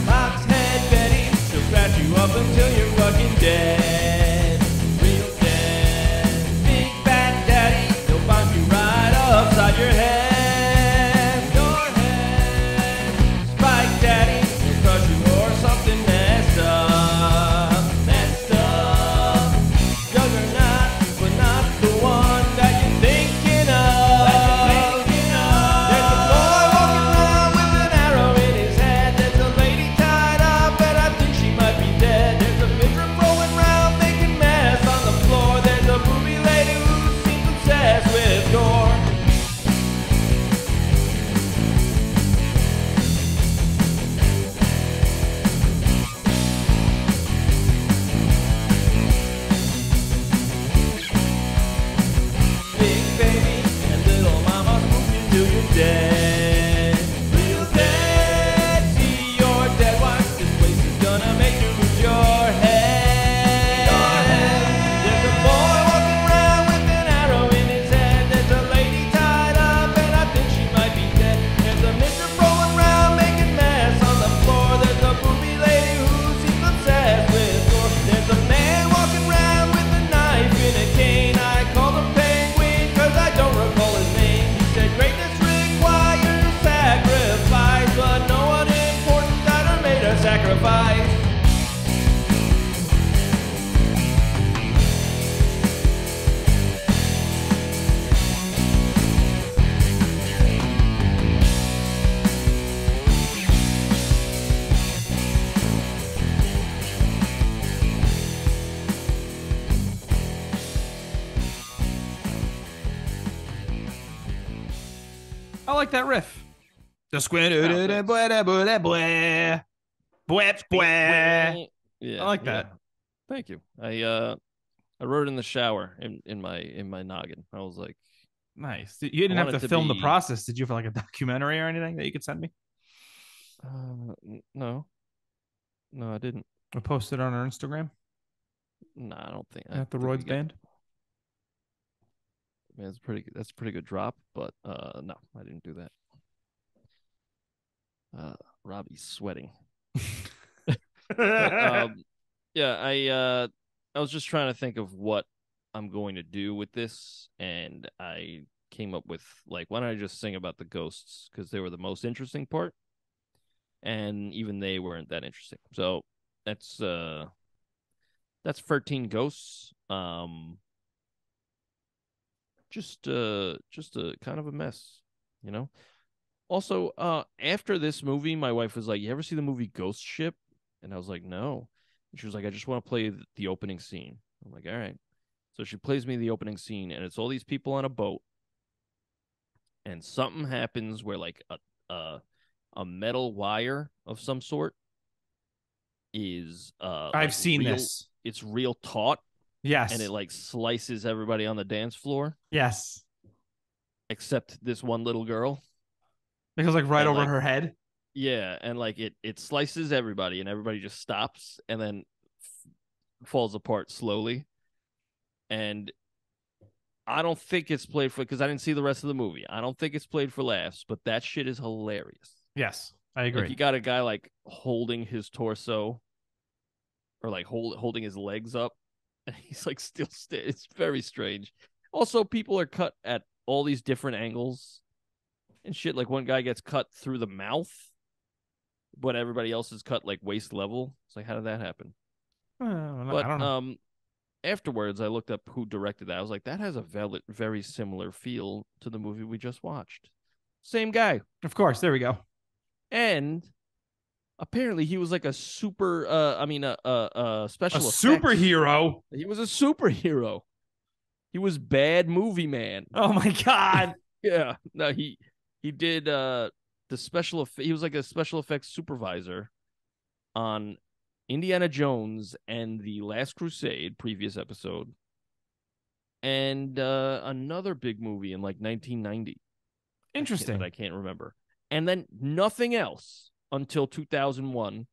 Boxhead Betty, she'll scratch you up until you're fucking dead. Real dead. Big Bad Daddy, he'll bonk you right upside your head. Your head. Spike Daddy, he'll crush you or something messed up. Messed up. Juggernaut, but not the one that you're thinking of. There's a boy walking around with an arrow in his head. There's a lady tied up, and I think she might be dead. There's a midget rolling around making mess on the floor. There's a movie lady who seems obsessed with gore. Big baby and little mama spook you till you're dead. Real dead. See your dead wife. This place is gonna make you lose your head. Your head. There's a boy walking around with an arrow in his head. There's a lady tied up, and I think she might be dead. I like that riff. The squid. Yeah, I like that. Thank you. I wrote it in the shower in my noggin. I was like, Nice. You didn't have to film the process, did you, for like a documentary or anything that you could send me? No, I didn't. Or post it on our Instagram? No, I don't think. At the Royds band? Man, that's a pretty good drop, but no, I didn't do that. Robbie's sweating. But, yeah, I was just trying to think of what I'm going to do with this, and I came up with, like, why don't I just sing about the ghosts, because they were the most interesting part, and even they weren't that interesting. So that's 13 Ghosts. Just a kind of a mess, you know. Also, after this movie, my wife was like, "You ever see the movie Ghost Ship?" And I was like, "No." And she was like, "I just want to play the opening scene." I'm like, "All right." So she plays me the opening scene, and it's all these people on a boat, and something happens where like a metal wire of some sort is I've like seen real, this. It's real taut. Yes. And it like slices everybody on the dance floor. Yes. Except this one little girl. It goes like right and, over like, her head. Yeah, and like it slices everybody, and everybody just stops and then falls apart slowly. And I don't think it's played for, because I didn't see the rest of the movie. I don't think it's played for laughs, but that shit is hilarious. Yes, I agree. Like, you got a guy like holding his torso, or like holding his legs up, and he's like still it's very strange. Also, people are cut at all these different angles and shit. Like, one guy gets cut through the mouth, but everybody else is cut like waist level. It's like, how did that happen? I don't know. Afterwards, I looked up who directed that. I was like, that has a very similar feel to the movie we just watched. Same guy. Of course, there we go. And apparently he was like a super special effects. Superhero. He was a superhero. He was bad movie man. Oh my god. Yeah. No, he did the special he was like a special effects supervisor on Indiana Jones and the Last Crusade, previous episode, and another big movie in like 1990. Interesting. I can't remember. And then nothing else until 2001,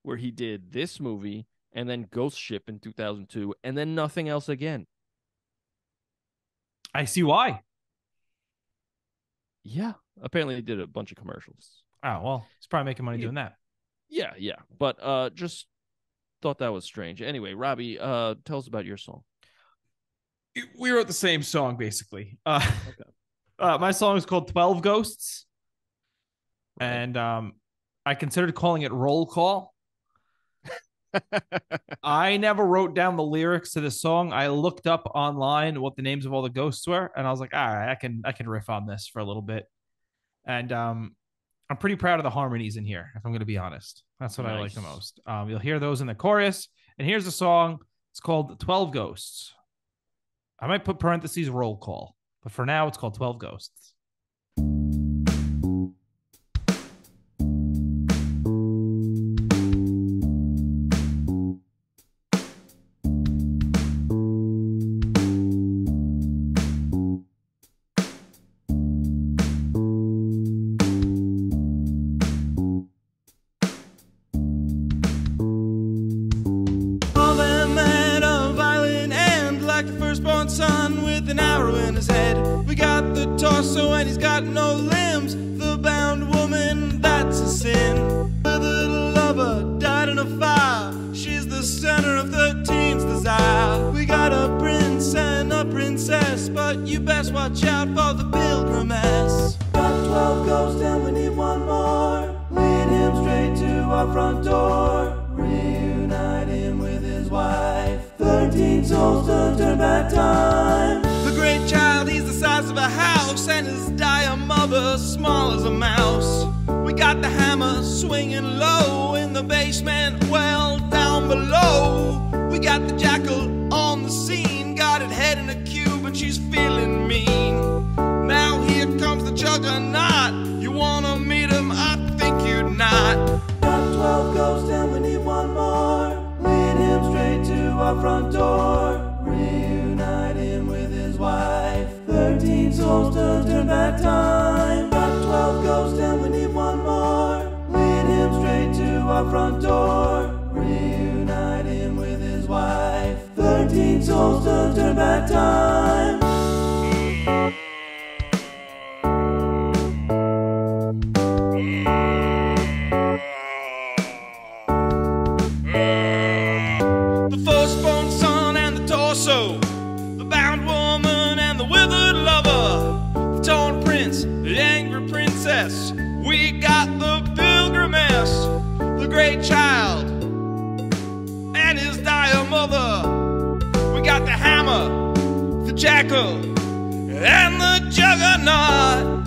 where he did this movie, and then Ghost Ship in 2002, and then nothing else again. I see why. Yeah. Apparently he did a bunch of commercials. Oh, well, he's probably making money doing that. Yeah. But just thought that was strange. Anyway, Robbie, tell us about your song. We wrote the same song, basically. Okay. My song is called 12 Ghosts. Right. And I considered calling it Roll Call. I never wrote down the lyrics to this song. I looked up online what the names of all the ghosts were, and I was like, all right, I can riff on this for a little bit. And I'm pretty proud of the harmonies in here, if I'm going to be honest. That's what I like the most. You'll hear those in the chorus. And here's the song. It's called 12 Ghosts. I might put parentheses roll call, but for now it's called 12 Ghosts. Son with an arrow in his head. We got the torso and he's got no limbs. The bound woman, that's a sin. The little lover died in a fire. She's the center of 13's desire. We got a prince and a princess, but you best watch out for the pilgrimess. Got 12 ghosts and we need one more. Lead him straight to our front door. Reunite him with his wife. 13 souls to turn back time. The great child, he's the size of a house, and his dire mother small as a mouse. We got the hammer swinging low in the basement, well down below. We got the jackal on the scene, got it head in a cube and she's feeling mean. Now here comes the juggernaut. front door. Reunite him with his wife. 13 souls to turn back time. Got 12 ghosts and we need one more. Lead him straight to our front door. Reunite him with his wife. 13 souls to turn back time. The firstborn son and the torso, the bound woman and the withered lover, the torn prince, the angry princess. We got the pilgrimess, the great child, and his dire mother. We got the hammer, the jackal, and the juggernaut.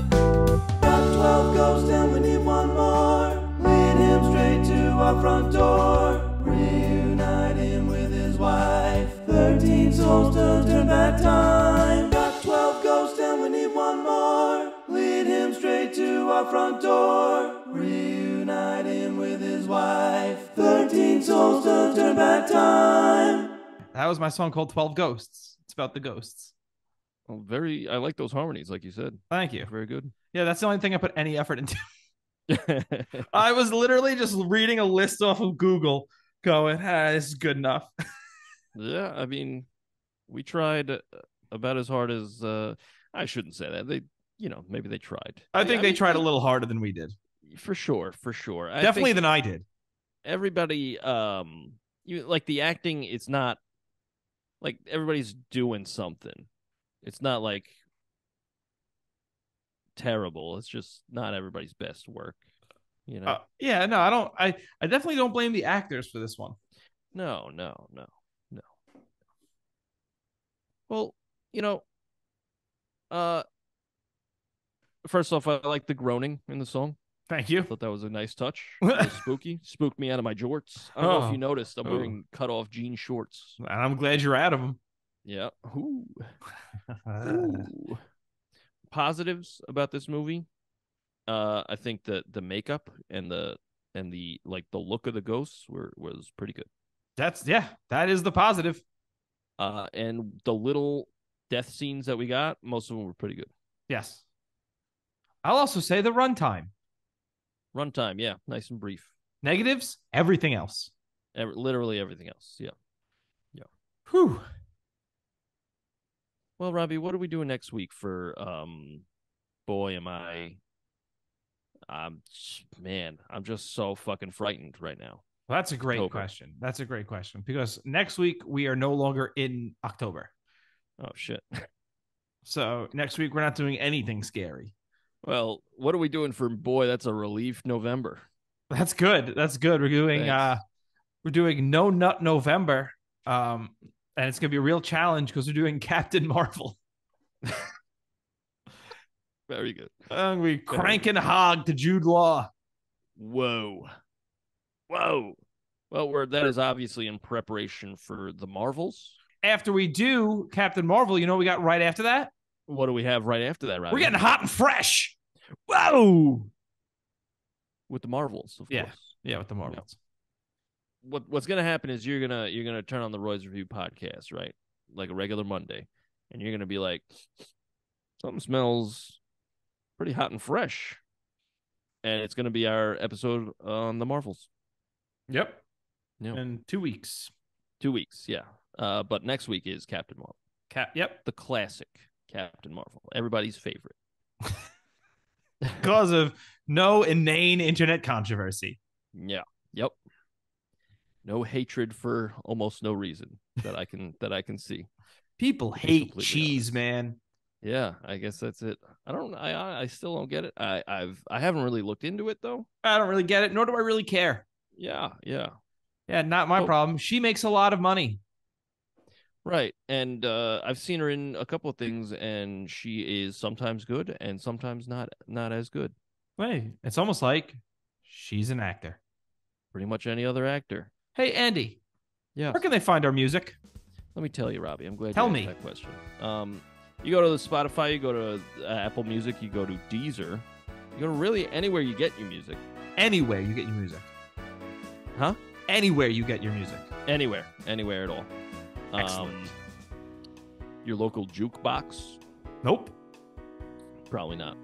Got 12 ghosts and we need one more. Lead him straight to our front door. Reunite him with his wife. 13 souls to turn back time. Got 12 ghosts and we need one more. Lead him straight to our front door. Reunite him with his wife. 13 souls to turn back time. That was my song called 12 Ghosts. It's about the ghosts. Well, I like those harmonies, like you said. Thank you. Very good. Yeah, that's the only thing I put any effort into. I was literally just reading a list off of Google going, this is good enough. Yeah, I mean, we tried about as hard as I shouldn't say that. They, maybe they tried. I think they tried a little harder than we did. For sure. Definitely than I did. Everybody, like the acting, it's not like everybody's doing something. It's not like terrible. It's just not everybody's best work, Yeah, no, I don't. I definitely don't blame the actors for this one. No. Well, first off, I like the groaning in the song. Thank you. I thought that was a nice touch. It was spooky. Spooked me out of my jorts. I don't know if you noticed. I'm wearing cut-off jean shorts. And I'm glad you're out of them. Yeah. Ooh. Positives about this movie. I think that the makeup and the look of the ghosts was pretty good. That is the positive. And the little death scenes that we got, most of them were pretty good. Yes. I'll also say the runtime. Runtime, yeah, nice and brief. Negatives, everything else. Literally everything else. Yeah. Whew. Well, Robbie, what are we doing next week for boy am man, I'm just so fucking frightened right now. Well, that's a great question. That's a great question because next week we are no longer in October. Oh shit. So next week we're not doing anything scary. Well, what are we doing for boy? That's a relief November. That's good. We're doing No Nut November. And it's gonna be a real challenge because we're doing Captain Marvel. Very good. And we cranking hog to Jude Law. Whoa. Well, that is obviously in preparation for the Marvels. After we do Captain Marvel, we got right after that? What do we have right after that, Robbie? We're getting hot and fresh. Whoa! With the Marvels, of course. Yeah, with the Marvels. Yeah. What's gonna happen is you're gonna turn on the Royds Revue podcast, right? Like a regular Monday, and you're gonna be like, something smells pretty hot and fresh, and it's gonna be our episode on the Marvels. Yep. Yeah. In 2 weeks. 2 weeks, yeah. But next week is Captain Marvel. Yep. The classic Captain Marvel, everybody's favorite. Because of no inane internet controversy. Yeah. Yep. No hatred for almost no reason that I can see. People hate cheese, man. Yeah, I guess that's it. I still don't get it. I haven't really looked into it though. I don't really get it, nor do I really care. Yeah. Yeah, not my problem. She makes a lot of money. Right. And I've seen her in a couple of things, and she is sometimes good and sometimes not as good. Hey, it's almost like she's an actor. Pretty much any other actor. Hey, Andy. Yeah. Where can they find our music? Let me tell you, Robbie. I'm glad Tell you me asked that question. You go to the Spotify, you go to Apple Music, you go to Deezer, you go to really anywhere you get your music. Anywhere you get your music. Huh? Anywhere you get your music. Anywhere at all. Excellent. Your local jukebox? Nope. Probably not.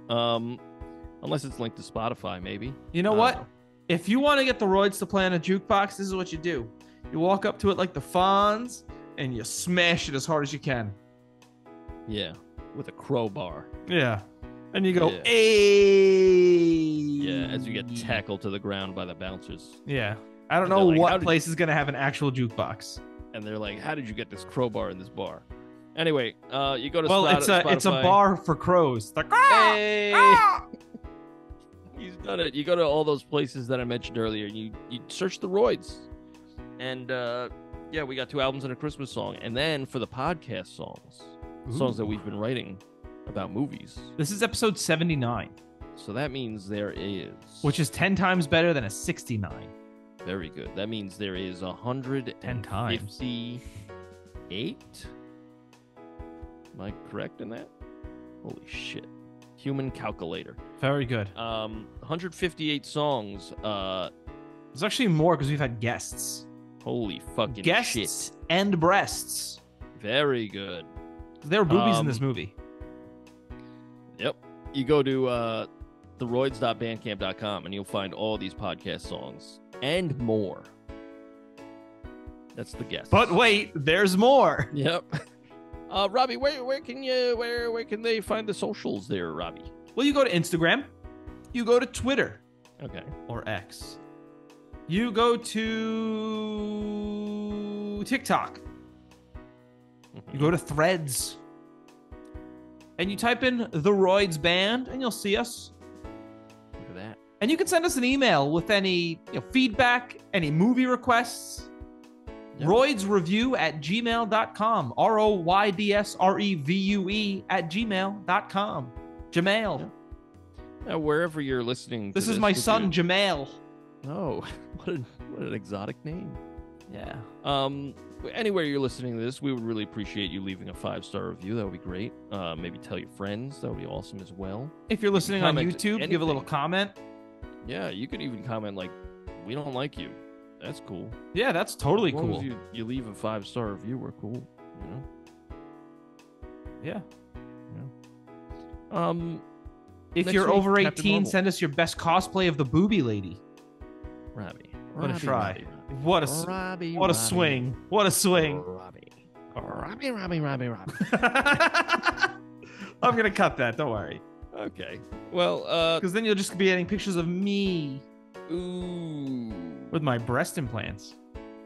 Unless it's linked to Spotify, maybe. You know what? If you want to get the Royds to play on a jukebox, this is what you do. You walk up to it like the Fonz, and you smash it as hard as you can. Yeah, with a crowbar. Yeah. And you go, Yeah. "Ayy." Yeah, as you get tackled to the ground by the bouncers. Yeah. I don't And know they're like, what "How did place is going to have an actual jukebox. And they're like, how did you get this crowbar in this bar? Anyway, you go to Well, Spotify. it's a bar for crows. It's like, "Ah! Hey! Ah!" He's done it. You go to all those places that I mentioned earlier, and you search the Royds. And yeah, we got 2 albums and a Christmas song. And then for the podcast songs that we've been writing about movies. This is episode 79, So that means there is... which is 10 times better than a 69. Very good. That means there is 158. Am I correct in that? Holy shit. Human calculator. Very good. 158 songs. There's actually more because we've had guests. Holy fucking Guests shit. and breasts. Very good. There are boobies in this movie. Yep. You go to theroids.bandcamp.com and you'll find all these podcast songs and more. That's the guess. But wait, there's more. Yep. Robbie, where can they find the socials there, Robbie? Well, you go to Instagram. You go to Twitter. Okay. Or X. You go to TikTok. You go to Threads. And you type in The Royds Band, and you'll see us. Look at that. And you can send us an email with any feedback, any movie requests. Yep. roydsrevue@gmail.com. ROYDSREVUE@gmail.com. Jamail. Yep. Now, wherever you're listening to This is my would son, you- Jamail. Oh, what an exotic name. Yeah. Anywhere you're listening to this, we would really appreciate you leaving a 5-star review. That would be great. Maybe tell your friends. That would be awesome as well. If you're listening on comment YouTube, give a little anything. comment. Yeah, you could even comment like, "We don't like you." That's cool. Yeah, that's totally As long cool. as you leave a 5-star review, we're cool. You know. Yeah. If Next you're week, over Captain 18, Marvel. send us your best cosplay of the booby lady. Robbie. I'm gonna Robbie, try. Robbie, What a Robbie, what a Robbie, swing! What a swing! Robbie. Robbie, Robbie, Robbie, Robbie. I'm gonna cut that. Don't worry, Okay. Well, because then you'll just be getting pictures of me ooh. with my breast implants,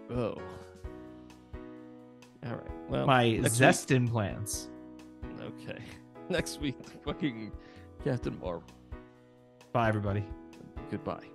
Oh. All right. Well, my next zest implants. week- Okay. Next week, fucking Captain Marvel. Bye, everybody. Goodbye.